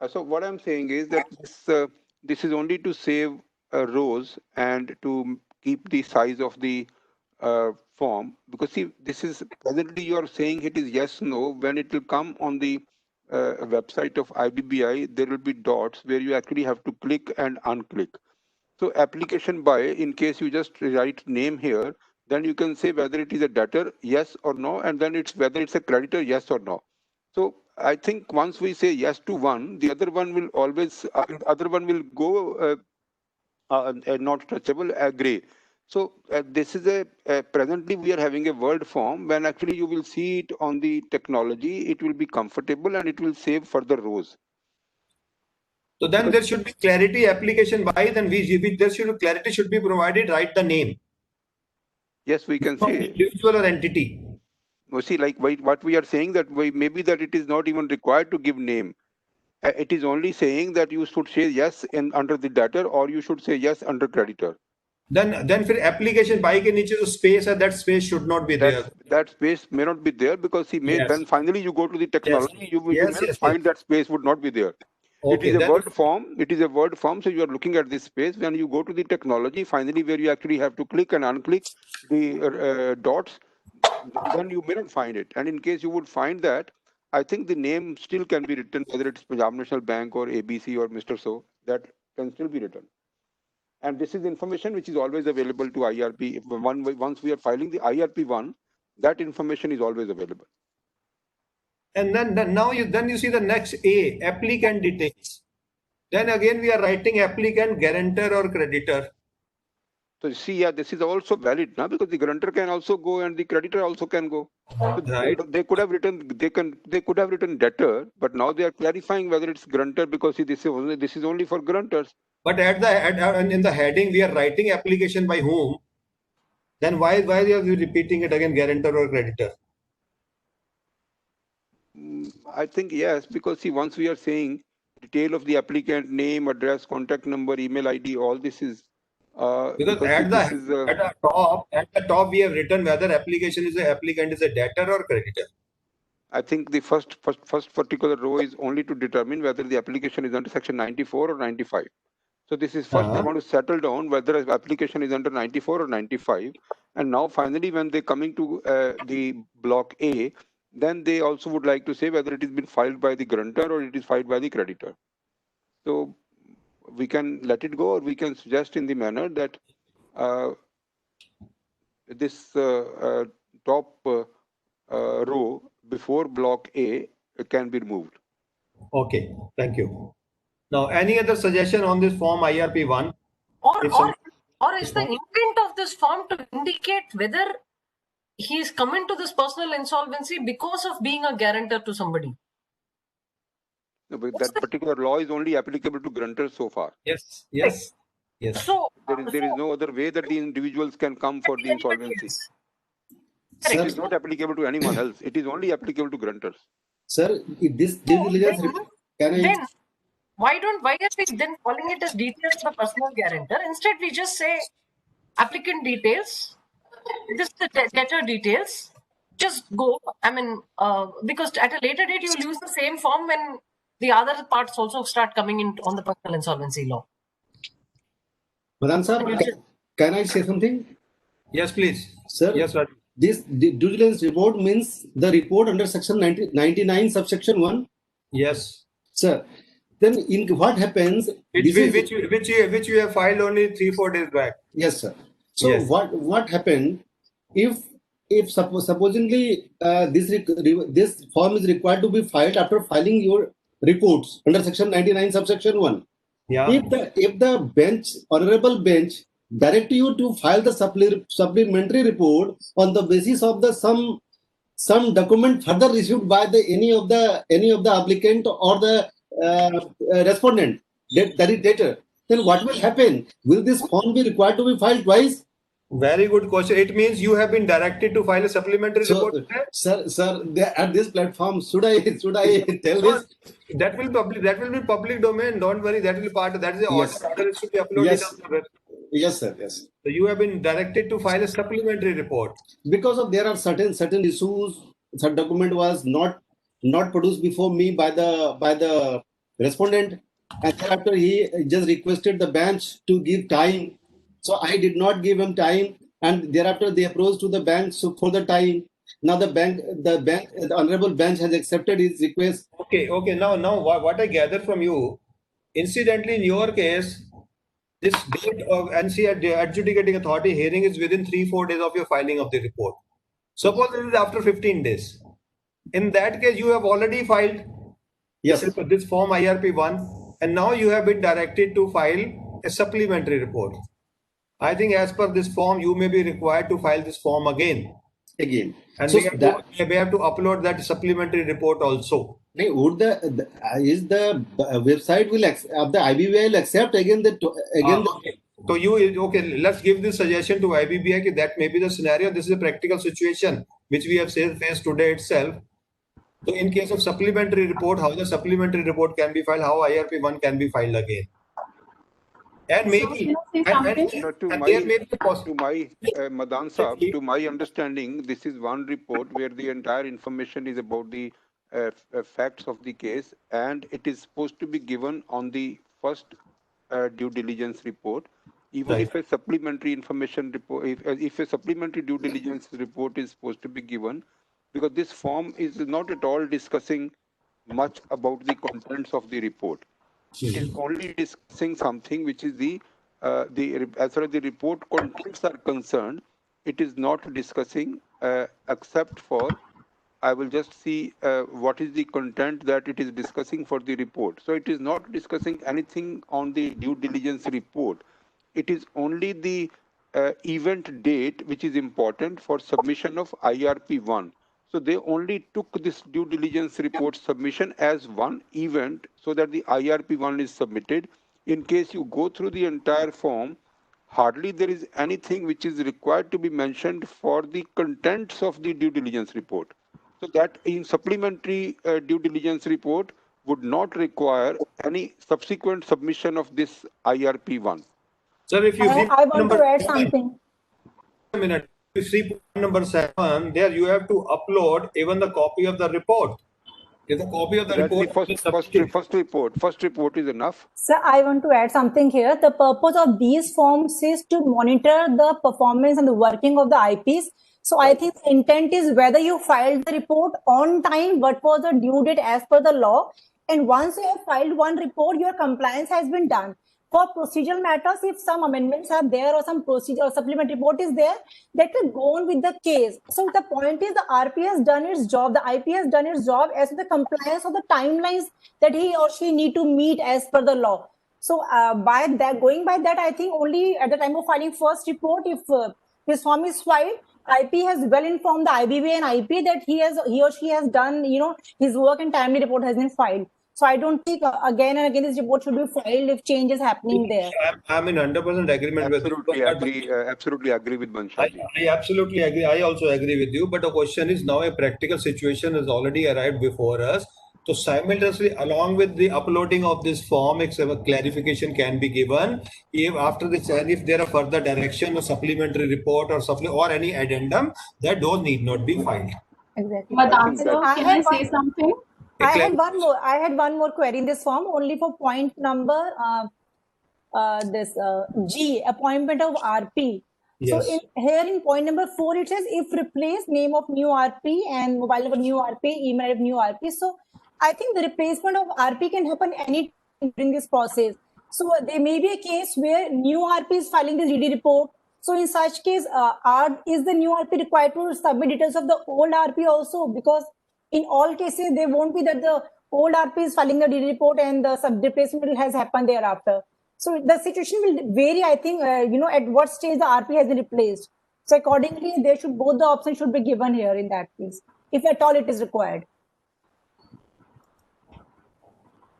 So what I'm saying is that this is only to save rows and to keep the size of the form, because see, this is presently you are saying it is yes, no. When it will come on the website of IBBI, there will be dots where you actually have to click and unclick. So application by, in case you just write name here, then you can say whether it is a debtor, yes or no, and then it's whether it's a creditor, yes or no. So I think once we say yes to one, the other one will always, other one will go not touchable, gray. So this is presently we are having a Word form. When actually you will see it on the technology, it will be comfortable and it will save further rows. So then there should be clarity application by, then there should clarity should be provided, write the name. Yes, we can say individual or entity. You see, like what we are saying that maybe that it is not even required to give name. It is only saying that you should say yes under the debtor, or you should say yes under creditor. Then for application by ke niche space, that space should not be there. That space may not be there because then finally you go to the technology, you will find that space would not be there. Okay, it is a Word form. It is a Word form. So you are looking at this space. When you go to the technology, finally where you actually have to click and unclick the dots, then you may not find it. And in case you would find that, I think the name still can be written, whether it's Punjab National Bank or ABC or Mr. So, that can still be written. And this is information which is always available to IRP. Once we are filing the IRP1, that information is always available. And then now you see the next A, applicant details. Then again we are writing applicant, guarantor or creditor. So you see, yeah, this is also valid now, because the guarantor can also go and the creditor also can go. So right. They could have written debtor, but now they are clarifying whether it's guarantor, because see, this is only for guarantors. But in the heading we are writing application by whom. Then why are you repeating it again, guarantor or creditor? I think yes, because see, once we are saying detail of the applicant, name, address, contact number, email ID, all this is because at the top we have written whether application is applicant is a debtor or creditor. I think the first particular row is only to determine whether the application is under section 94 or 95. So this is first they want to settle down whether an application is under 94 or 95. And now finally when they're coming to the block A, then they also would like to say whether it has been filed by the guarantor or it is filed by the creditor. So we can let it go, or we can suggest in the manner that this top row before block A can be removed. Okay, thank you. Now, any other suggestion on this form IRP1? Or is the intent of this form to indicate whether he's come into this personal insolvency because of being a guarantor to somebody. No, but that particular law is only applicable to grunters so far. Yes, yes, yes. So There is no other way that the individuals can come for the insolvency. It is not applicable to anyone else. It is only applicable to grunters. Sir, this due diligence, Then why are we then calling it as details of the personal guarantor? Instead, we just say applicant details, this is the debtor details. Just go. I mean, because at a later date you'll use the same form when the other parts also start coming in on the personal insolvency law. Madam sir, can I say something? Yes, please. Sir, yes, Raju. This due diligence report means the report under section 99 subsection 1. Yes. Sir, then in what happens? Which you have filed only 3-4 days back. Yes, sir. So yes. what happened if supposedly this form is required to be filed after filing your reports under section 99 subsection 1. Yeah. If the honorable bench direct you to file the supplementary report on the basis of the some document further received by any of the applicant or the respondent, that is debtor, then what will happen? Will this form be required to be filed twice? Very good question. It means you have been directed to file a supplementary report. Sir, at this platform, should I tell this? That will be public domain. Don't worry. That will be part of that. Is the order is to be uploaded. Yes. On the Yes, sir. Yes. So you have been directed to file a supplementary report because of there are certain issues. That document was not produced before me by the respondent, and thereafter he just requested the bench to give time. So I did not give him time, and thereafter they approached to the bank for the time. Now the honorable bench has accepted his request. Okay. Now what I gather from you, incidentally, in your case, this date of NCA adjudicating authority hearing is within 3-4 days of your filing of the report. Suppose it is after 15 days. In that case, you have already filed this form IRP1, and now you have been directed to file a supplementary report. I think as per this form, you may be required to file this form again. And so we have to upload that supplementary report also. Would is the website of the IBBI will accept again So let's give this suggestion to IBBI that may be the scenario. This is a practical situation which we have faced today itself. So in case of supplementary report, how the supplementary report can be filed, how IRP1 can be filed again. And maybe Madan Saab, to my understanding, this is one report where the entire information is about the facts of the case, and it is supposed to be given on the first due diligence report. Even if a supplementary information report, if a supplementary due diligence report is supposed to be given, because this form is not at all discussing much about the contents of the report. It is only discussing something which is as far as the report contents are concerned, it is not discussing except for, I will just see what is the content that it is discussing for the report. So it is not discussing anything on the due diligence report. It is only the event date which is important for submission of IRP1. So they only took this due diligence report submission as one event so that the IRP1 is submitted. In case you go through the entire form, hardly there is anything which is required to be mentioned for the contents of the due diligence report. So that in supplementary due diligence report would not require any subsequent submission of this IRP1. Sir, if you see I want to add something. A minute. If you see point number 7, there you have to upload even the copy of the report. Is the copy of the report first report is enough? Sir, I want to add something here. The purpose of these forms is to monitor the performance and the working of the IPs. So I think the intent is whether you filed the report on time, what was the due date as per the law, and once you have filed one report, your compliance has been done. For procedural matters, if some amendments are there or some procedure or supplementary report is there, that will go on with the case. So the point is the RP has done its job, the IP has done its job as to the compliance of the timelines that he or she need to meet as per the law. So going by that, I think only at the time of filing first report, if this form is filed, IP has well informed the IBBA and IP that he or she has done, his work and timely report has been filed. So I don't think again and again this report should be filed if change is happening there. I'm in 100% agreement with you. Absolutely agree with Bansal ji. I absolutely agree. I also agree with you. But the question is now a practical situation has already arrived before us. So simultaneously, along with the uploading of this form, a clarification can be given. If after this, and if there are further direction or supplementary report or any addendum, that those need not be filed. Exactly. Madam sir, can I say something? I had one more query in this form only for point number G, appointment of RP. Yes. So here in point number 4, it says if replace name of new RP and mobile number new RP, email of new RP. So I think the replacement of RP can happen any time during this process. So there may be a case where new RP is filing the DD report. So in such case, is the new RP required to submit details of the old RP also? Because in all cases, there won't be that the old RP is filing the DD report and the replacement has happened thereafter. So the situation will vary, I think, at what stage the RP has been replaced. So accordingly, both the options should be given here in that case, if at all it is required.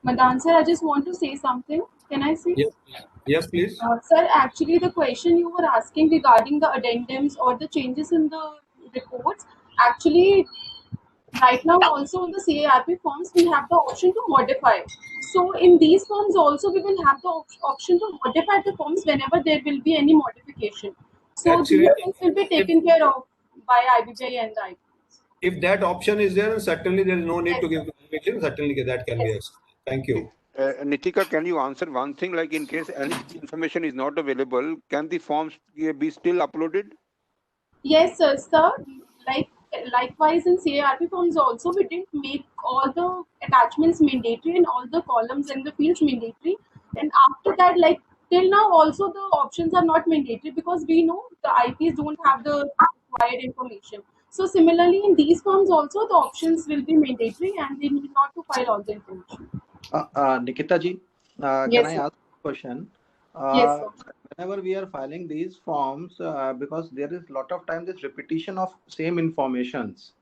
Madam sir, I just want to say something. Can I say? Yes, please. Sir, actually the question you were asking regarding the addendums or the changes in the reports, actually right now also in the CARP forms we have the option to modify. So in these forms also we will have the option to modify the forms whenever there will be any modification. So Actually, these things will be taken care of by IBBI and the IP. If that option is there, certainly there is no need to give clarification. Certainly that can be asked. Thank you. Nitika, can you answer one thing? Like in case any information is not available, can the forms be still uploaded? Yes, sir. Likewise in CARP forms also we didn't make all the attachments mandatory and all the columns and the fields mandatory. And after that, like till now also the options are not mandatory because we know the IPs don't have the required information. So similarly in these forms also the options will be mandatory and they need not to file all the information. Nikita ji, Yes, can I sir. ask a question? Yes, sir. Whenever we are filing these forms, because there is a lot of time this repetition of same informations.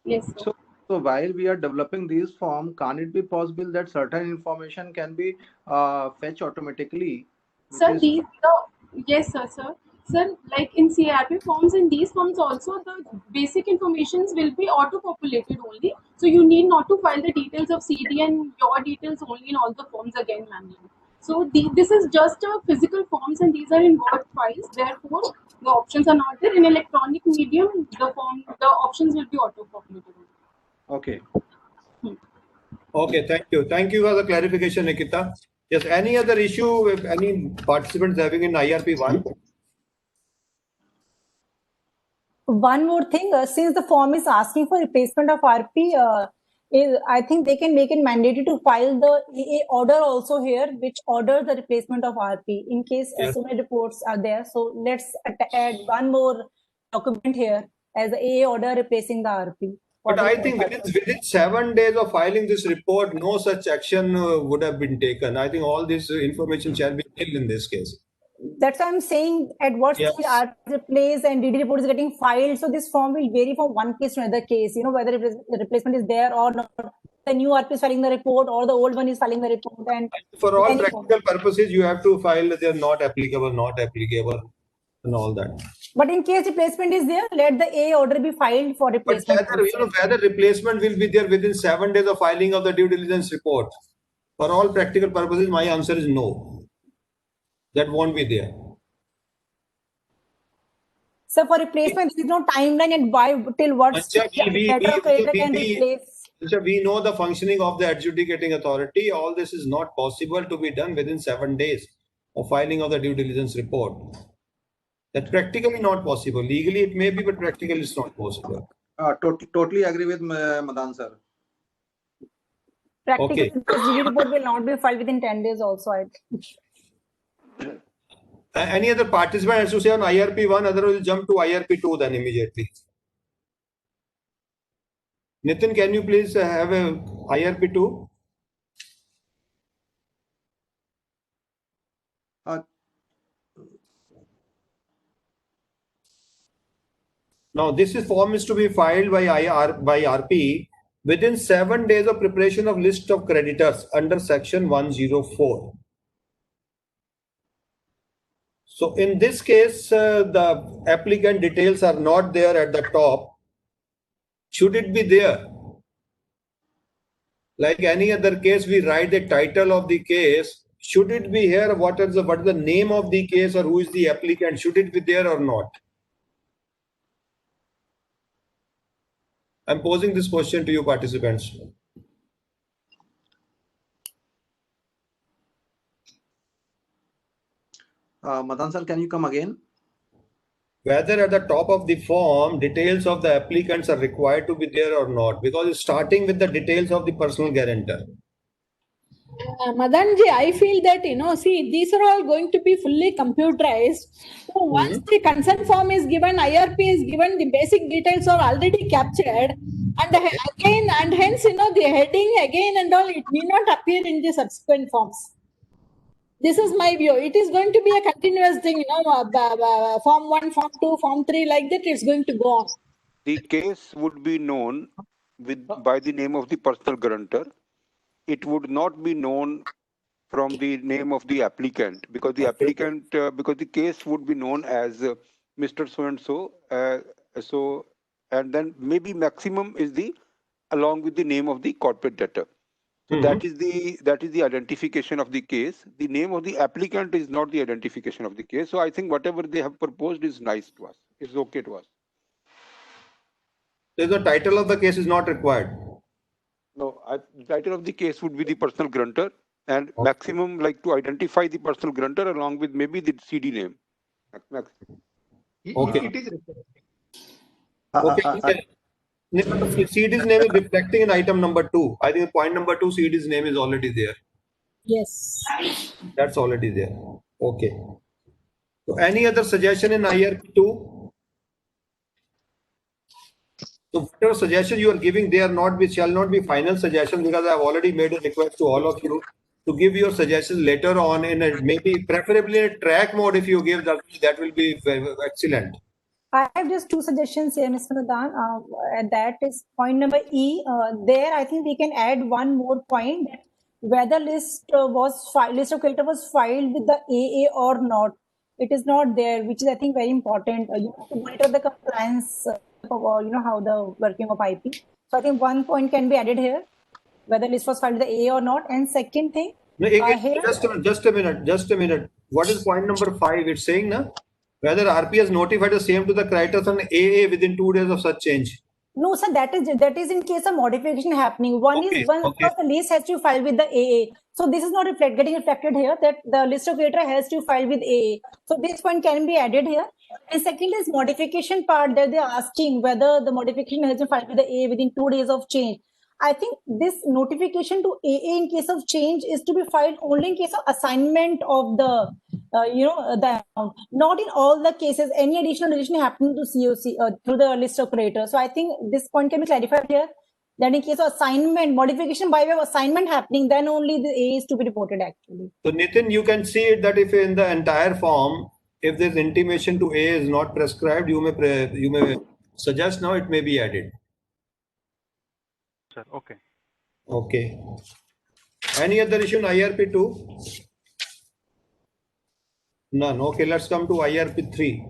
Yes, sir. So while we are developing these form, can it be possible that certain information can be fetched automatically? Sir, yes, sir. Sir, like in CARP forms, in these forms also the basic informations will be auto-populated only. So you need not to file the details of CD and your details only in all the forms again manually. So this is just a physical forms and these are in Word files. Therefore, the options are not there. In electronic medium, the options will be auto-populated. Okay. Okay, thank you. Thank you for the clarification, Nikita. Yes, any other issue with any participants having in IRP 1? One more thing, since the form is asking for replacement of RP, I think they can make it mandatory to file the AA order also here, which orders the replacement of RP in case so many reports are there. So let's add one more document here as the AA order replacing the RP. But I think within 7 days of filing this report, no such action would have been taken. I think all this information shall be filled in this case. That's why I'm saying at what stage RP is replaced and DD report is getting filed. So this form will vary from one case to another case, whether the replacement is there or not. The new RP is filing the report or the old one is filing the report. And for all practical purposes, you have to file that they're not applicable, and all that. But in case replacement is there, let the A order be filed for replacement. But whether replacement will be there within 7 days of filing of the due diligence report. For all practical purposes, my answer is no. That won't be there. So for replacement, there is no timeline and why till what stage creditor can replace. We know the functioning of the adjudicating authority. All this is not possible to be done within 7 days of filing of the due diligence report. That's practically not possible. Legally it may be, but practically it's not possible. Totally agree with Madan sir. Practically, the DD report will not be filed within 10 days also, I think. Any other participant has to say on IRP 1, otherwise we'll jump to IRP 2 then immediately. Nitin, can you please have a IRP 2? Now, this form is to be filed by RP within 7 days of preparation of list of creditors under section 104. So in this case, the applicant details are not there at the top. Should it be there? Like any other case, we write the title of the case. Should it be here? What is the name of the case, or who is the applicant? Should it be there or not? I'm posing this question to you participants. Madan sir, can you come again? Whether at the top of the form, details of the applicants are required to be there or not, because it's starting with the details of the personal guarantor. Madanji, I feel that, see, these are all going to be fully computerized. So once the consent form is given, IRP is given, the basic details are already captured. And again, and hence, the heading again and all, it may not appear in the subsequent forms. This is my view. It is going to be a continuous thing, form 1, form 2, form 3, like that, it's going to go on. The case would be known by the name of the personal guarantor. It would not be known from the name of the applicant, because the applicant, because the case would be known as Mr. So and so, and then maybe maximum is the along with the name of the corporate debtor. So that is the identification of the case. The name of the applicant is not the identification of the case. So I think whatever they have proposed is nice to us. It's okay to us. So the title of the case is not required. No, the title of the case would be the personal guarantor, and maximum like to identify the personal guarantor along with maybe the CD name. Okay. It is okay. CD's name is reflecting in item number 2. I think point number 2, CD's name is already there. Yes. That's already there. Okay. So any other suggestion in IRP 2? So whatever suggestion you are giving, they are not, shall not be final suggestions, because I have already made a request to all of you to give your suggestions later on in a, maybe preferably in a track mode. If you give that will be excellent. I have just 2 suggestions here, Mr. Madan. And that is point number E. There, I think we can add one more point: whether list list of creditor was filed with the AA or not. It is not there, which is, I think, very important. You have to monitor the compliance of how the working of IP. So I think one point can be added here: whether list was filed with the AA or not. And second thing, just a minute. What is point number 5? It's saying na, whether RP has notified the same to the creditors on AA within 2 days of such change. No, sir, that is in case of modification happening. One is because the list has to file with the AA. So this is not getting reflected here, that the list of creditor has to file with AA. So this point can be added here. And second is modification part, that they're asking whether the modification has to file with the AA within 2 days of change. I think this notification to AA in case of change is to be filed only in case of assignment of the, the amount. Not in all the cases, any additional decision happening to COC through the list of creditors. So I think this point can be clarified here, that in case of assignment, modification by way of assignment happening, then only the AA is to be reported actually. So Nitin, you can see it that if in the entire form, if there's intimation to AA is not prescribed, you may suggest now it may be added. Sir, okay. Okay. Any other issue in IRP 2? None. Okay, let's come to IRP 3.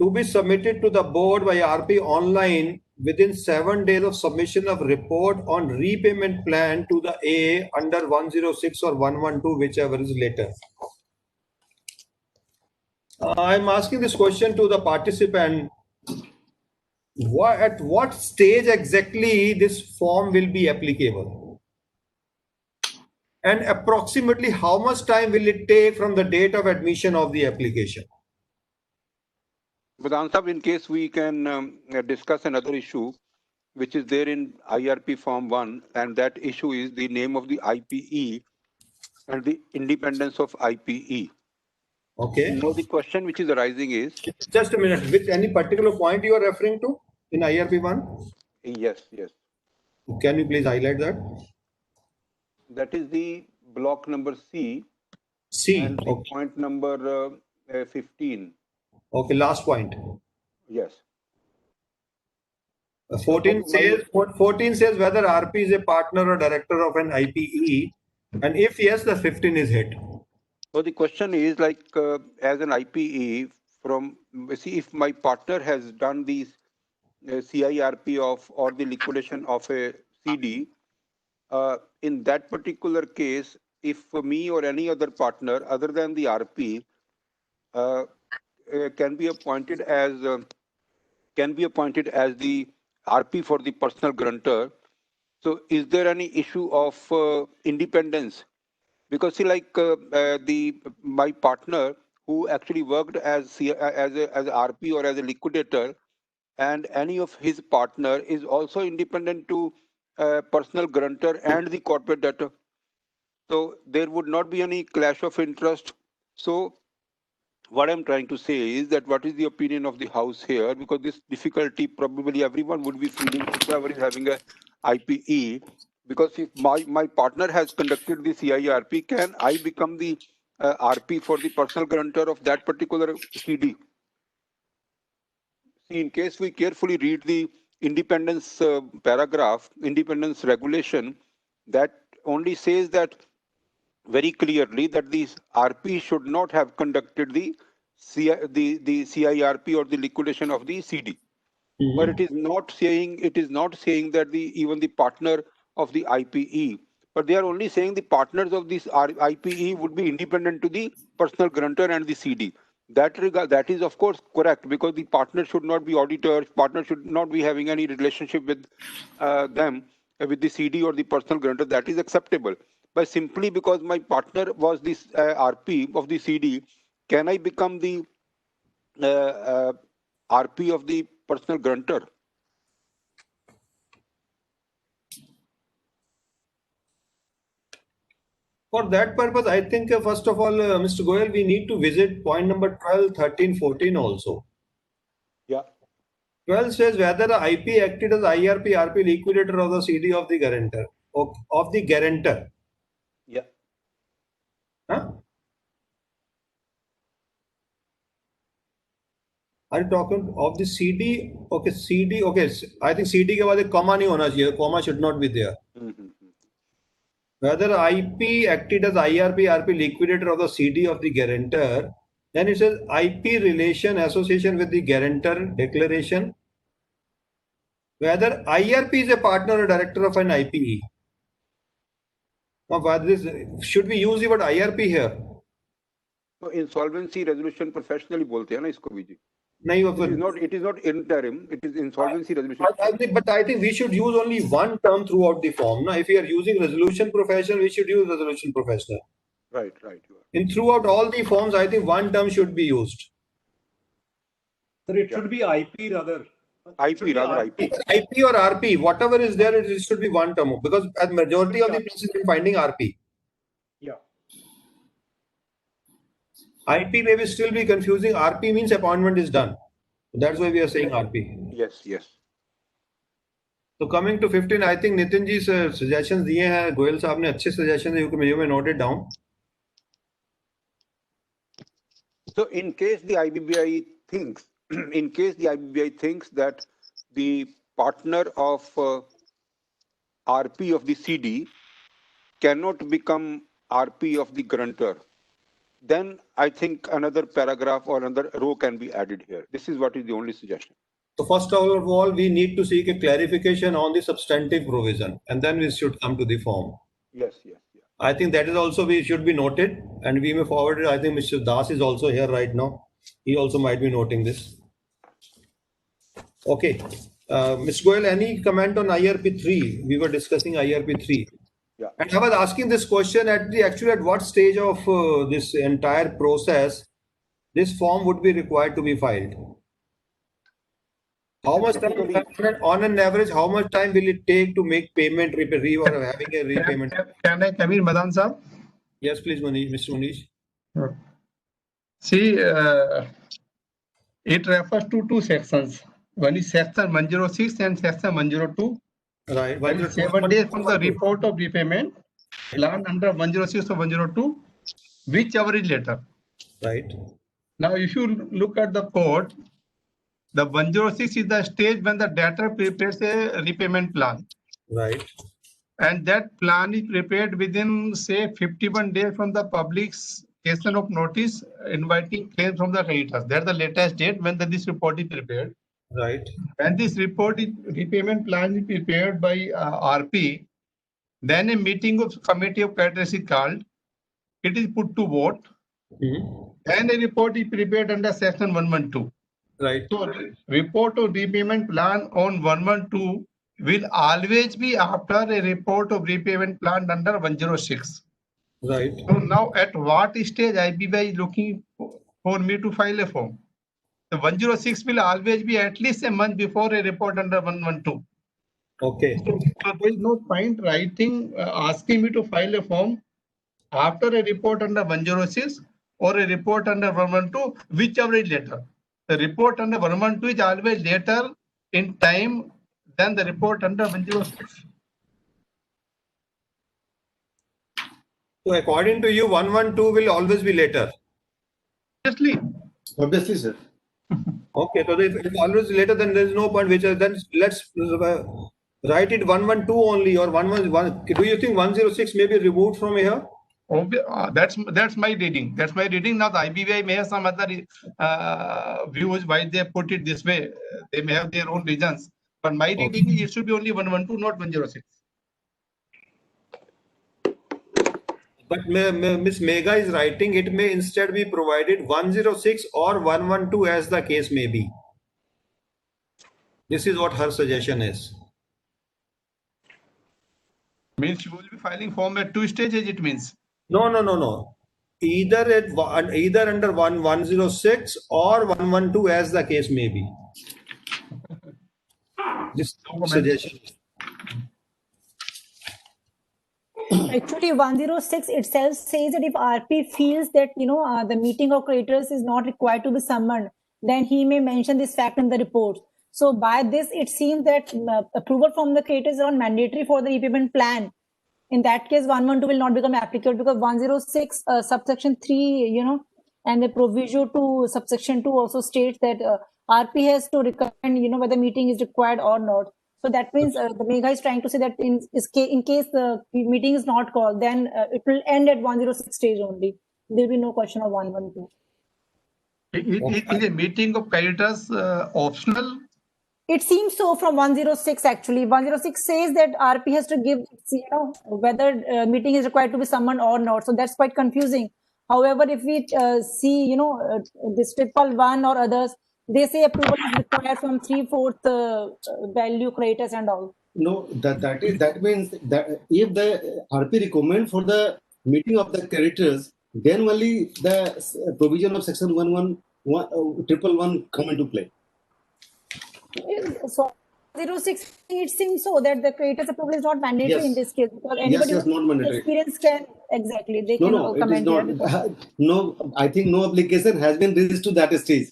To be submitted to the board by RP online within 7 days of submission of report on repayment plan to the AA under 106 or 112, whichever is later. I'm asking this question to the participant. At what stage exactly this form will be applicable? And approximately how much time will it take from the date of admission of the application? Madan Sahab, in case we can discuss another issue, which is there in IRP Form 1, and that issue is the name of the IPE and the independence of IPE. Okay. Now the question which is arising is... Just a minute, which any particular point you are referring to in IRP 1? Yes, yes. Can you please highlight that? That is the block number C. C. And point number 15. Okay, last point. Yes. 14 says whether RP is a partner or director of an IPE, and if yes, the 15 is hit. So the question is like, as an IPE, if my partner has done the CIRP or the liquidation of a CD, in that particular case, if me or any other partner other than the RP can be appointed as the RP for the personal guarantor, so is there any issue of independence? Because see, like my partner who actually worked as RP or as a liquidator, and any of his partner is also independent to personal guarantor and the corporate debtor. So there would not be any clash of interest. So what I'm trying to say is that what is the opinion of the house here? Because this difficulty probably everyone would be feeling, whoever is having a IPE. Because if my partner has conducted the CIRP, can I become the RP for the personal guarantor of that particular CD? See, in case we carefully read the independence independence regulation, that only says that very clearly that the RP should not have conducted the CIRP or the liquidation of the CD. Mm-hmm. But it is not saying that even the partner of the IPE, but they are only saying the partners of this IPE would be independent to the personal guarantor and the CD. That is of course correct, because the partner should not be auditors, partner should not be having any relationship with them, with the CD or the personal guarantor. That is acceptable. But simply because my partner was this RP of the CD, can I become the RP of the personal guarantor? For that purpose, I think first of all, Mr. Goyal, we need to visit point number 12, 13, 14 also. Yeah. 12 says whether the IP acted as IRP, RP liquidator of the CD of the guarantor. Of the guarantor. Yeah. Huh? Are you talking of the CD? Okay, CD. Okay, I think CD के बाद एक comma नहीं होना चाहिए. Comma should not be there. Mm-hmm. Whether IP acted as IRP, RP liquidator of the CD of the guarantor, then it says IP relation association with the guarantor declaration. Whether IRP is a partner or director of an IPE. Now, should we use the word IRP here? So insolvency resolution professionally बोलते हैं ना इसको भी जी. नहीं, it is not interim, it is insolvency resolution. But I think we should use only one term throughout the form. Now, if we are using resolution professional, we should use resolution professional. Right. Throughout all the forms, I think one term should be used. Sir, it should be IP rather. IP or RP, whatever is there, it should be one term, because as majority of the places in finding RP. Yeah. IP may still be confusing. RP means appointment is done. That's why we are saying RP. Yes. So coming to 15, I think Nitin ji's suggestions दिए हैं. Goyal साहब ने अच्छे suggestions दिए. You may note it down. So in case the IBBI thinks, that the partner of RP of the CD cannot become RP of the guarantor, then I think another paragraph or another row can be added here. This is what is the only suggestion. So first of all, we need to seek a clarification on the substantive provision, and then we should come to the form. Yes. I think that is also should be noted, and we may forward it. I think Mr. Das is also here right now. He also might be noting this. Okay. Mr. Goyal, any comment on IRP 3? We were discussing IRP 3. Yeah. And I was asking this question at what stage of this entire process this form would be required to be filed? How much time, on an average, how much time will it take to make payment or having a repayment? Can I come in, Madan sir? Yes, please, Mr. Manish. See, it refers to two sections. One is section 106 and section 102. Right. 7 days from the report of repayment, land under 106 or 102, whichever is later. Right. Now, if you look at the code, the 106 is the stage when the debtor prepares a repayment plan. Right. And that plan is prepared within, say, 51 days from the publication of notice inviting claims from the creditors. That's the latest date when this report is prepared. Right. When this repayment plan is prepared by RP, then a meeting of committee of creditors is called. It is put to vote. And a report is prepared under section 112. Right. So report of repayment plan on 112 will always be after a report of repayment plan under 106. Right. So now at what stage IBBI is looking for me to file a form? The 106 will always be at least a month before a report under 112. Okay. So there is no point writing, asking me to file a form after a report under 106 or a report under 112, whichever is later. The report under 112 is always later in time than the report under 106. So according to you, 112 will always be later. Obviously, sir. Okay, so if it's always later, then there is no point. Which then let's write it 112 only or 111. Do you think 106 may be removed from here? That's my reading. That's my reading. Now the IBBI may have some other views why they put it this way. They may have their own reasons. But my reading is it should be only 112, not 106. But Ms. Megha is writing it may instead be provided 106 or 112 as the case may be. This is what her suggestion is. Means you will be filing form at two stages, it means. No. Either under 106 or 112 as the case may be. This suggestion. Actually, 106 itself says that if RP feels that the meeting of creditors is not required to be summoned, then he may mention this fact in the report. So by this, it seems that approval from the creditors is not mandatory for the repayment plan. In that case, 112 will not become applicable because 106 subsection 3, and the provision to subsection 2 also states that RP has to recommend, whether meeting is required or not. So that means the Megha is trying to say that in case the meeting is not called, then it will end at 106 stage only. There will be no question of 112. Is a meeting of creditors optional? It seems so from 106 actually. 106 says that RP has to give, whether meeting is required to be summoned or not. So that's quite confusing. However, if we see, this triple one or others, they say approval is required from 3/4 value creditors and all. No, that means that if the RP recommend for the meeting of the creditors, then only the provision of section 111 come into play. So 06, it seems so that the creditors approval is not mandatory in this case because anybody Yes, not mandatory. experience can exactly they can No, it is comment not. here. No, I think no application has been reached to that stage.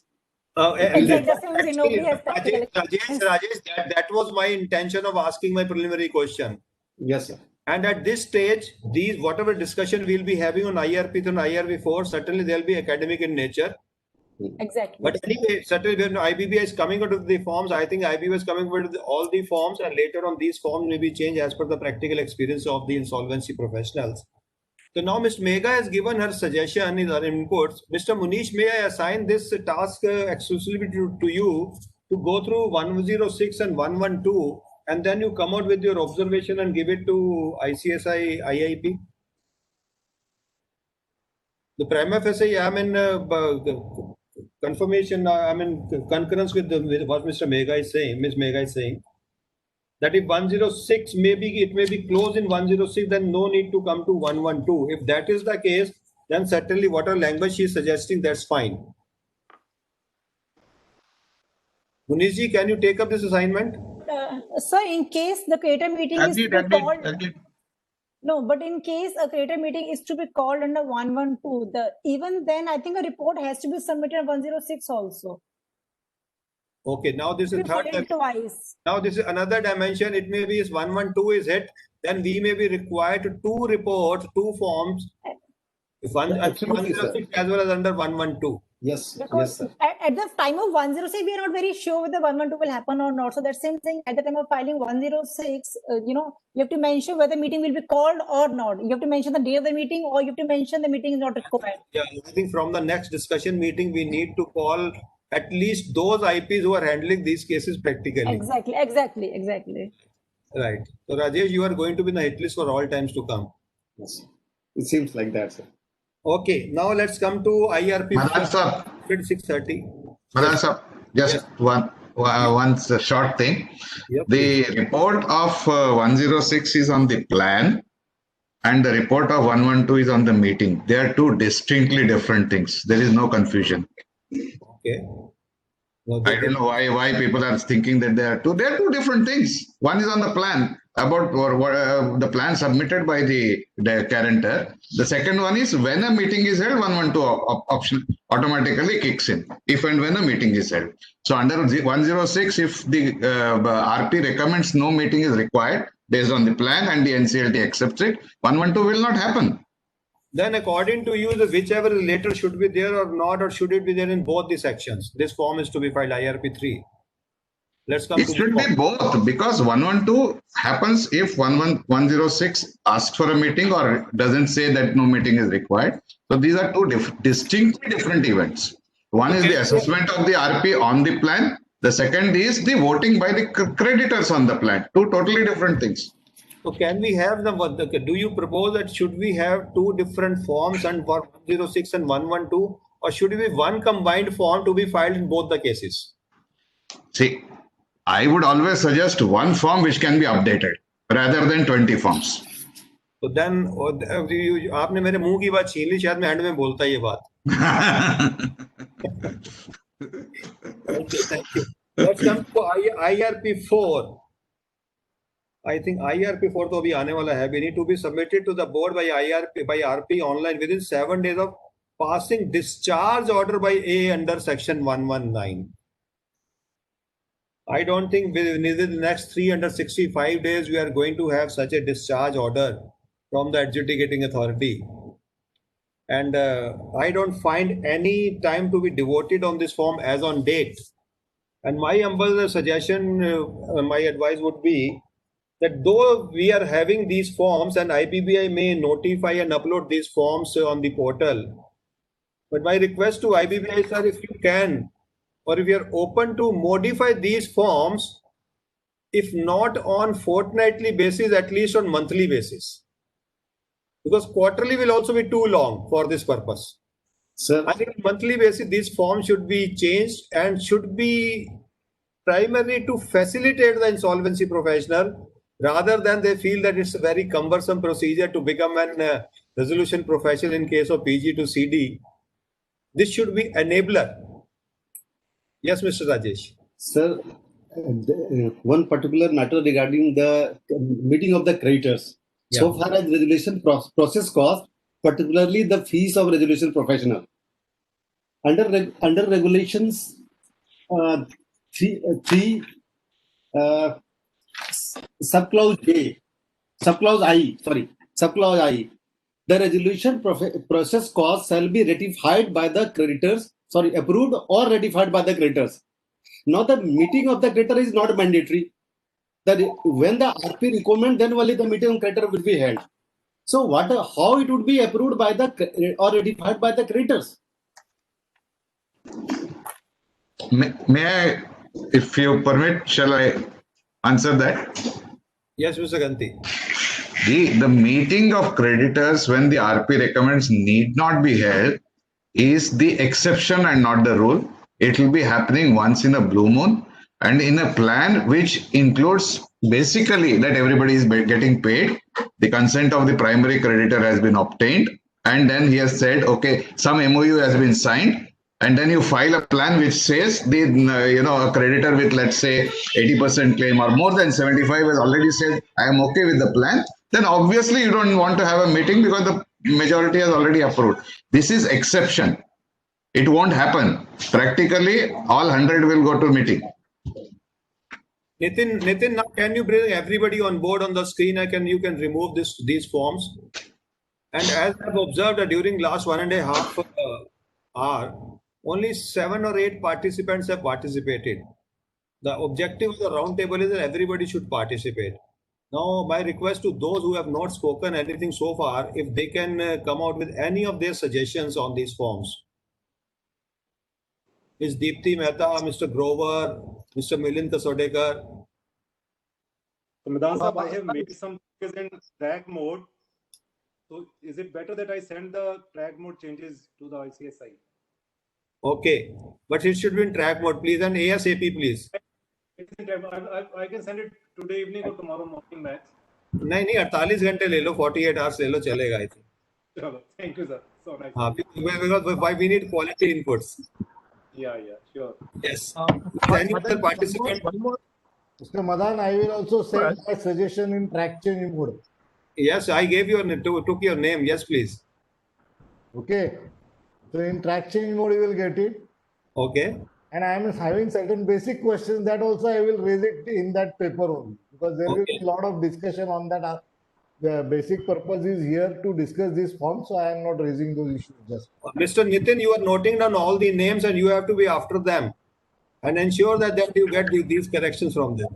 Exactly. Nobody has Rajesh, that was my intention of asking my preliminary question. Yes, sir. And at this stage, whatever discussion we'll be having on IRP and IRP4, certainly they'll be academic in nature. Exactly. But anyway, certainly when IBBI is coming out of the forms, I think IBBI is coming out with all the forms, and later on these forms may be changed as per the practical experience of the insolvency professionals. So now Mr. Megha has given her suggestion in her inputs. Mr. Munish, may I assign this task exclusively to you to go through 106 and 112, and then you come out with your observation and give it to ICSI IIP? The prima facie, I am in confirmation, I am in concurrence with what Mr. Megha is saying, Ms. Megha is saying, that if 106 it may be closed in 106, then no need to come to 112. If that is the case, then certainly whatever language she is suggesting, that's fine. Munishji, can you take up this assignment? Sir, in case the creditor meeting is to be called, no, but in case a creditor meeting is to be called under 112, even then I think a report has to be submitted 106 also. Okay, now this is third. Twice. Now this is another dimension. It may be if 112 is hit, then we may be required to two reports, two forms, if 106 as well as under 112. Yes, Because yes, sir. at the time of 106, we are not very sure whether 112 will happen or not. So that same thing at the time of filing 106, you have to mention whether meeting will be called or not. You have to mention the day of the meeting, or you have to mention the meeting is not required. Yeah, I think from the next discussion meeting, we need to call at least those IPs who are handling these cases practically. Exactly. Right. So Rajesh, you are going to be in the hit list for all times to come. Yes. It seems like that, sir. Okay, now let's come to IRP. Madan sir. 630. Madan sir, just one short thing. Yep. The report of 106 is on the plan, and the report of 112 is on the meeting. They are two distinctly different things. There is no confusion. Okay. I don't know why people are thinking that they are two. They are two different things. One is on the plan about the plan submitted by the guarantor. The second one is when a meeting is held, 112 option automatically kicks in if and when a meeting is held. So under 106, if the RP recommends no meeting is required based on the plan and the NCLT accepts it, 112 will not happen. Then according to you, whichever letter should be there or not, or should it be there in both the sections? This form is to be filed IRP 3. Let's come It should be both, because 112 happens if 106 asks for a meeting or doesn't say that no meeting is required. So these are two distinctly different events. One is the assessment of the RP on the plan. The second is the voting by the creditors on the plan. Two totally different things. So can we have do you propose that should we have two different forms and for 106 and 112, or should it be one combined form to be filed in both the cases? See, I would always suggest one form which can be updated rather than 20 forms. So then, आपने मेरे मुंह की बात छीन ली, शायद मैं and में बोलता ये बात. Okay, thank you. Let's come to IRP 4. I think IRP 4 तो अभी आने वाला है. We need to be submitted to the board by RP online within 7 days of passing discharge order by A under section 119. I don't think within the next 365 days we are going to have such a discharge order from the adjudicating authority. And I don't find any time to be devoted on this form as on date. And my humble suggestion, my advice would be that though we are having these forms and IBBI may notify and upload these forms on the portal, but my request to IBBI, sir, if you can, or if you are open to modify these forms, if not on fortnightly basis, at least on monthly basis. Because quarterly will also be too long for this purpose. Sir, I think on monthly basis, these forms should be changed and should be primarily to facilitate the insolvency professional, rather than they feel that it's a very cumbersome procedure to become an resolution professional in case of PG to CD. This should be enabler. Yes, Mr. Rajesh. Sir, one particular matter regarding the meeting of the creditors. Yeah. So far as resolution process cost, particularly the fees of resolution professional. Under regulations 3 subclause I, the resolution process cost shall be ratified by the creditors, approved or ratified by the creditors. Now the meeting of the creditor is not mandatory. That when the RP recommend, then only the meeting of creditor will be held. So how it would be approved by the or ratified by the creditors? May I, if you permit, shall I answer that? Yes, Mr. Ganti. The meeting of creditors when the RP recommends need not be held is the exception and not the rule. It will be happening once in a blue moon and in a plan which includes basically that everybody is getting paid. The consent of the primary creditor has been obtained, and then he has said, okay, some MOU has been signed, and then you file a plan which says the a creditor with, let's say, 80% claim or more than 75 has already said, I am okay with the plan. Then obviously you don't want to have a meeting because the majority has already approved. This is exception. It won't happen. Practically, all 100 will go to meeting. Nitin, now can you bring everybody on board on the screen? You can remove these forms. And as I've observed during last 1.5 hour, only 7 or 8 participants have participated. The objective of the round table is that everybody should participate. Now, my request to those who have not spoken anything so far, if they can come out with any of their suggestions on these forms. Ms. Deepti Mehta, Mr. Grover, Mr. Milind Kasodekar. Madan Sahab, I have made some changes in track mode. So is it better that I send the track mode changes to the ICSI? Okay, but it should be in track mode, please, and ASAP, please. I can send it today evening or tomorrow morning max. नहीं 48 घंटे ले लो, 48 hours ले लो, चलेगा I think. Chalo, thank you, sir. So nice. Because why we need quality inputs. Yeah, sure. Yes. Any other participant? Mr. Madan, I will also send my suggestion in track change mode. Yes, I gave your took your name. Yes, please. Okay. So in track change mode, you will get it. Okay. And I am having certain basic questions that also I will raise it in that paper only, because there will be a lot of discussion on that. The basic purpose is here to discuss this form, so I am not raising those issues just. Mr. Nitin, you are noting down all the names and you have to be after them and ensure that you get these corrections from them.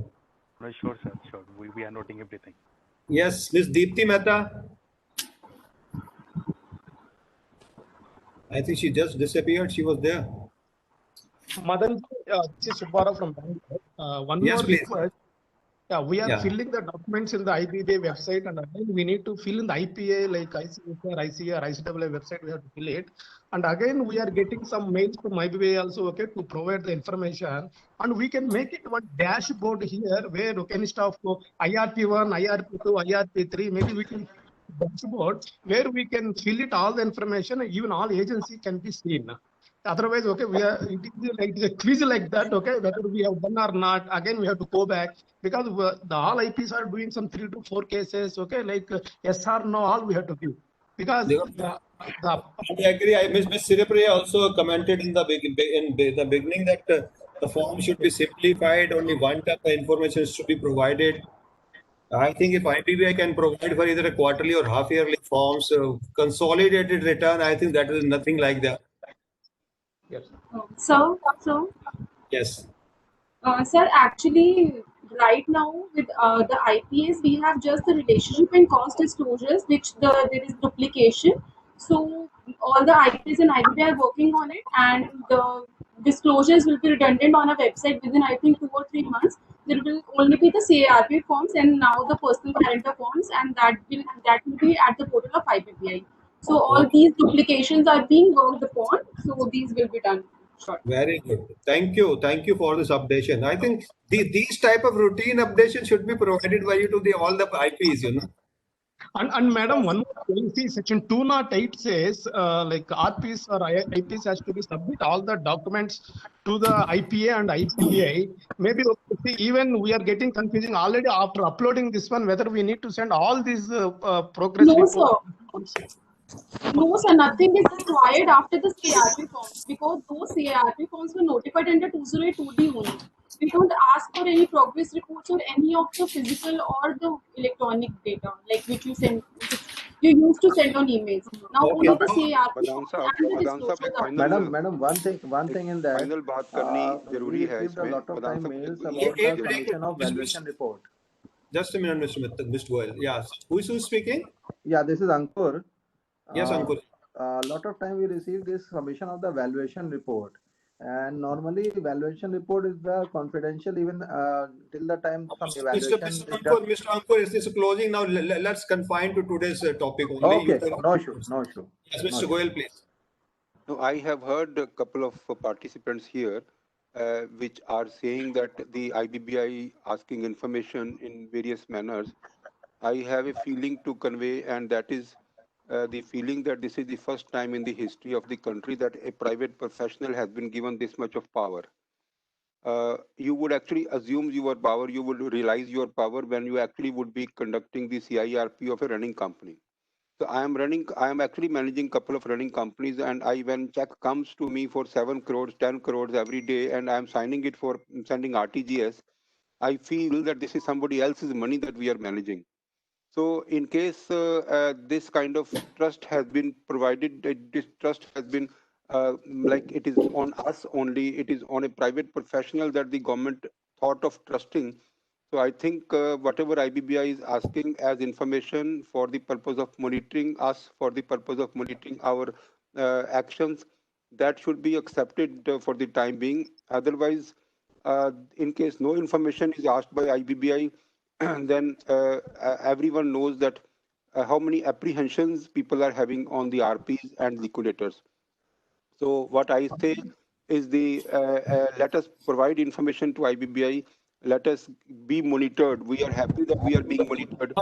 Sure, sir. Sure. We are noting everything. Yes, Ms. Deepti Mehta. I think she just disappeared. She was there. Madan, this is Subbarao from Bangalore. One Yes, more please. request. Yeah, we are filling the documents in the IBA website, and again we need to fill in the IPA like ICSR, ICA, ICAA website. We have to fill it, and again we are getting some mails from IBA also. Okay, to provide the information, and we can make it one dashboard here where instead of IRP1, IRP2, IRP3, maybe we can dashboard where we can fill it all the information. Even all agency can be seen. Otherwise, okay, it is a quiz like that, okay, whether we have done or not, again, we have to go back, because the all IPs are doing some 3 to 4 cases, okay, like yes or no, all we have to give. Because I agree. Ms. Siripriya also commented in the beginning that the form should be simplified, only one type of information should be provided. I think if IPBI can provide for either a quarterly or half-yearly forms, consolidated return, I think that is nothing like that. Yes. So, Yes. Sir, actually, right now with the IPS, we have just the relationship and cost disclosures, which there is duplication. So all the IPs and IBB are working on it, and the disclosures will be redundant on our website within, I think, 2 or 3 months. There will only be the CARP forms and now the personal guarantor forms, and that will be at the portal of IBBI. So all these duplications are being worked upon. So these will be done. Sure. Very good. Thank you. Thank you for this updation. I think these type of routine updations should be provided by you to all the IPs, you know. And madam, one more thing, see, section 208 says like RPs or IPs has to be submit all the documents to the IPA and IPA. Maybe even we are getting confusing already after uploading this one, whether we need to send all these progress reports. No, sir, nothing is required after the CARP forms, because those CARP forms were notified under 208(2)D only. We don't ask for any progress reports or any of the physical or the electronic data, like which you send, you used to send on emails. Now only the CARP forms and the disclosures are. Madam, one thing in that. Final बात करनी We received a lot of time mails about the submission of valuation report. Just a minute, Mr. Goel. Yes. Who is speaking? Yeah, this is Ankur. Yes, Ankur. A lot of time we receive this submission of the valuation report, and normally valuation report is the confidential even till the time some evaluation. Mr. Ankur, is this closing now? Let's confine to today's topic only. Okay, no issue. Yes, Mr. Goel, please. No, I have heard a couple of participants here which are saying that the IBBI asking information in various manners. I have a feeling to convey, and that is the feeling that this is the first time in the history of the country that a private professional has been given this much of power. You would actually assume your power, you would realize your power when you actually would be conducting the CIRP of a running company. So I am actually managing a couple of running companies, and when check comes to me for 7 crores, 10 crores every day, and I am signing it for sending RTGS, I feel that this is somebody else's money that we are managing. So in case this kind of trust has been provided, this trust has been like it is on us only, it is on a private professional that the government thought of trusting. So I think whatever IBBI is asking as information for the purpose of monitoring us, for the purpose of monitoring our actions, that should be accepted for the time being. Otherwise, in case no information is asked by IBBI, then everyone knows that how many apprehensions people are having on the RPs and liquidators. So what I say is let us provide information to IBBI. Let us be monitored. We are happy that we are being monitored.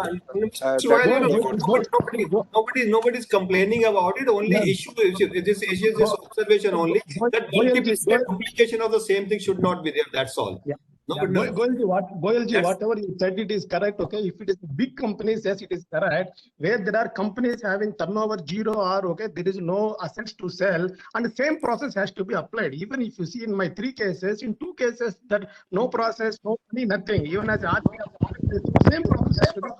Nobody's complaining about it. Only issue is this observation only that multiple duplication of the same thing should not be there. That's all. Yeah. No, Yeah, but Goyalji, whatever you said, it is correct. Okay, if it is big companies, yes, it is correct. Where there are companies having turnover 0 or okay, there is no assets to sell, and the same process has to be applied. Even if you see in my 3 cases, in 2 cases that no process, no money, nothing. Even as same process has to be.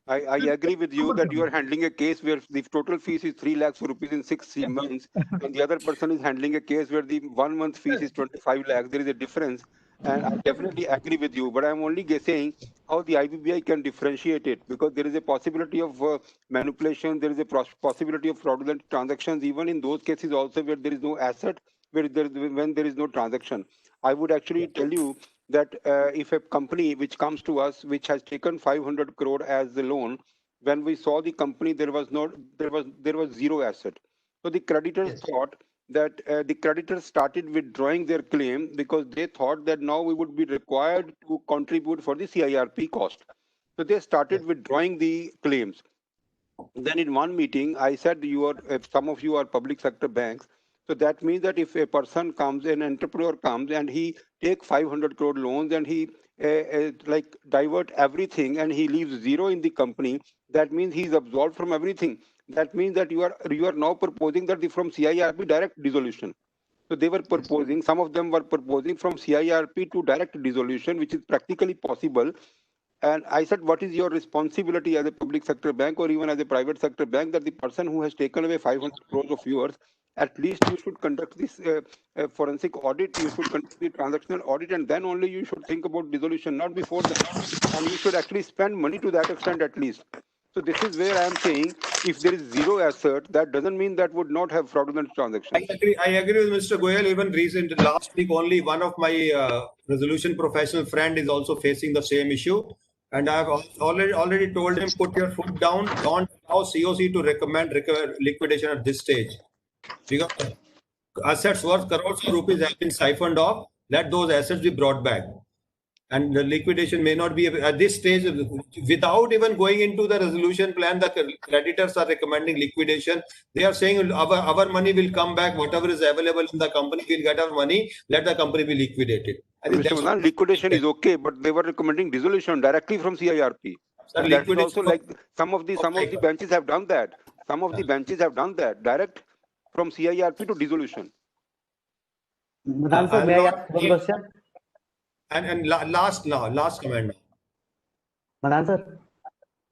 I agree with you that you are handling a case where the total fees is 3 lakhs rupees in 6 months, and the other person is handling a case where the 1 month fees is 25 lakhs. There is a difference, and I definitely agree with you. But I'm only saying how the IBBI can differentiate it, because there is a possibility of manipulation. There is a possibility of fraudulent transactions, even in those cases also where there is no asset, when there is no transaction. I would actually tell you that if a company which comes to us, which has taken 500 crore as the loan, when we saw the company, there was 0 asset. So the creditors thought that the creditors started withdrawing their claim because they thought that now we would be required to contribute for the CIRP cost. So they started withdrawing the claims. Then in one meeting, I said, some of you are public sector banks. So that means that if a person comes, an entrepreneur comes and he take 500 crore loans and he like divert everything and he leaves 0 in the company, that means he is absolved from everything. That means that you are now proposing that from CIRP direct dissolution. So they were proposing, some of them were proposing from CIRP to direct dissolution, which is practically possible. And I said, what is your responsibility as a public sector bank or even as a private sector bank, that the person who has taken away 500 crores of yours, at least you should conduct this forensic audit, you should conduct the transactional audit, and then only you should think about dissolution, not before that. And you should actually spend money to that extent at least. So this is where I am saying, if there is 0 asset, that doesn't mean that would not have fraudulent transactions. I agree with Mr. Goyal. Even recent last week, only one of my resolution professional friend is also facing the same issue. And I have already told him, put your foot down, don't allow COC to recommend liquidation at this stage. Because assets worth crores of rupees have been siphoned off, let those assets be brought back. And the liquidation may not be at this stage, without even going into the resolution plan. The creditors are recommending liquidation. They are saying our money will come back, whatever is available in the company, we'll get our money, let the company be liquidated. Mr. Madan, liquidation is okay, but they were recommending dissolution directly from CIRP. And that is also like some of the benches have done that. Some of the benches have done that, direct from CIRP to dissolution. Madan sir, may I ask one question? And last comment. Madan sir.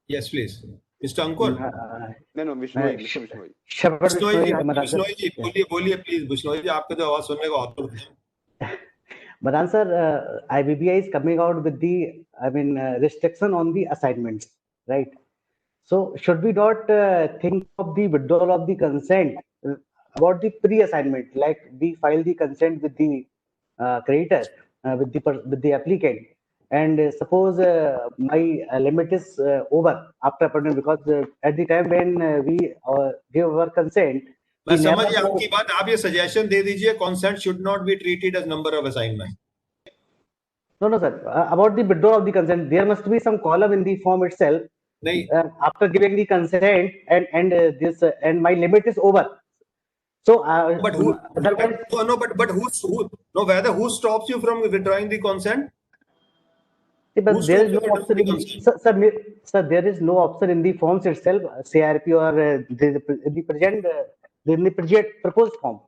Yes, please. Mr. Ankur. No, Bishnoi. Mr. Bishnoi. Bishnoi ji, बोलिए please. Bishnoi ji, आपका तो आवाज सुनने का और Madan sir, IBBI is coming out with the, restriction on the assignments, right? So should we not think of the withdrawal of the consent about the pre-assignment, like we file the consent with the creditor, with the applicant, and suppose my limit is over after appointment, because at the time when we give our consent, मैं समझ गया आपकी बात. आप ये suggestion दे दीजिए, consent should not be treated as number of assignment. No, sir. About the withdrawal of the consent, there must be some column in the form itself. After giving the consent and my limit is over. So, but who? Who stops you from withdrawing the consent? But there is no option. Sir, there is no option in the forms itself, CIRP or the present proposed form.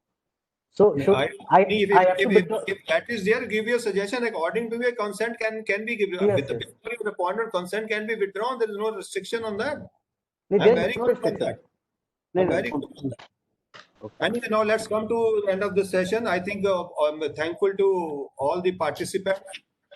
So, if that is there, give you a suggestion. According to me, consent can be given. With the appointment, consent can be withdrawn. There is no restriction on that. I'm very good on that. Anyway, now let's come to the end of the session. I think I'm thankful to all the participants,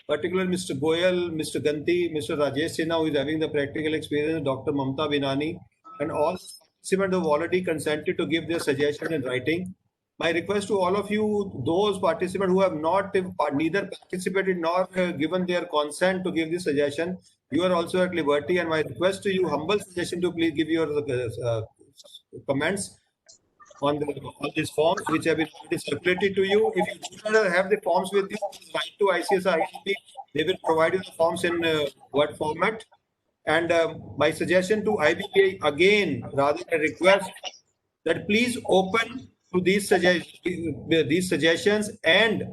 particularly Mr. Goyal, Mr. Ganti, Mr. Rajesh Sinha, who is having the practical experience, Dr. Mamta Binani, and all participants have already consented to give their suggestion in writing. My request to all of you, those participants who have not neither participated nor given their consent to give this suggestion, you are also at liberty. And my request to you, humble suggestion to please give your comments on these forms which have been circulated to you. If you do not have the forms with you, write to ICSI. They will provide you the forms in Word format. And my suggestion to IBPI again, rather a request that please open to these suggestions, and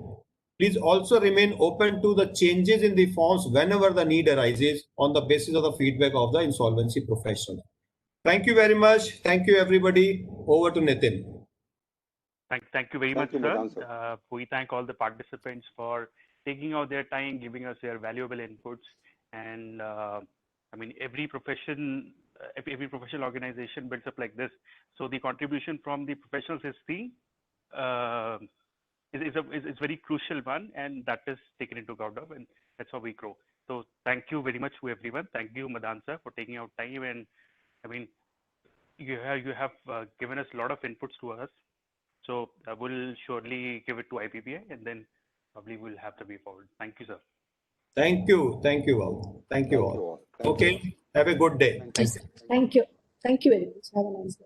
please also remain open to the changes in the forms whenever the need arises on the basis of the feedback of the insolvency professional. Thank you very much. Thank you, everybody. Over to Nitin. Thank you very much, sir. We thank all the participants for taking out their time, giving us their valuable inputs. And I mean, every professional organization builds up like this. So the contribution from the professionals is very crucial one, and that is taken into account of, and that's how we grow. So thank you very much to everyone. Thank you, Madan sir, for taking out time. And I mean, you have given us a lot of inputs to us. So we'll surely give it to IBPI, and then probably we'll have the way forward. Thank you, sir. Thank you. Thank you all. Thank you all. Okay. Have a good day. Thank you. Thank you very much. Have a nice day.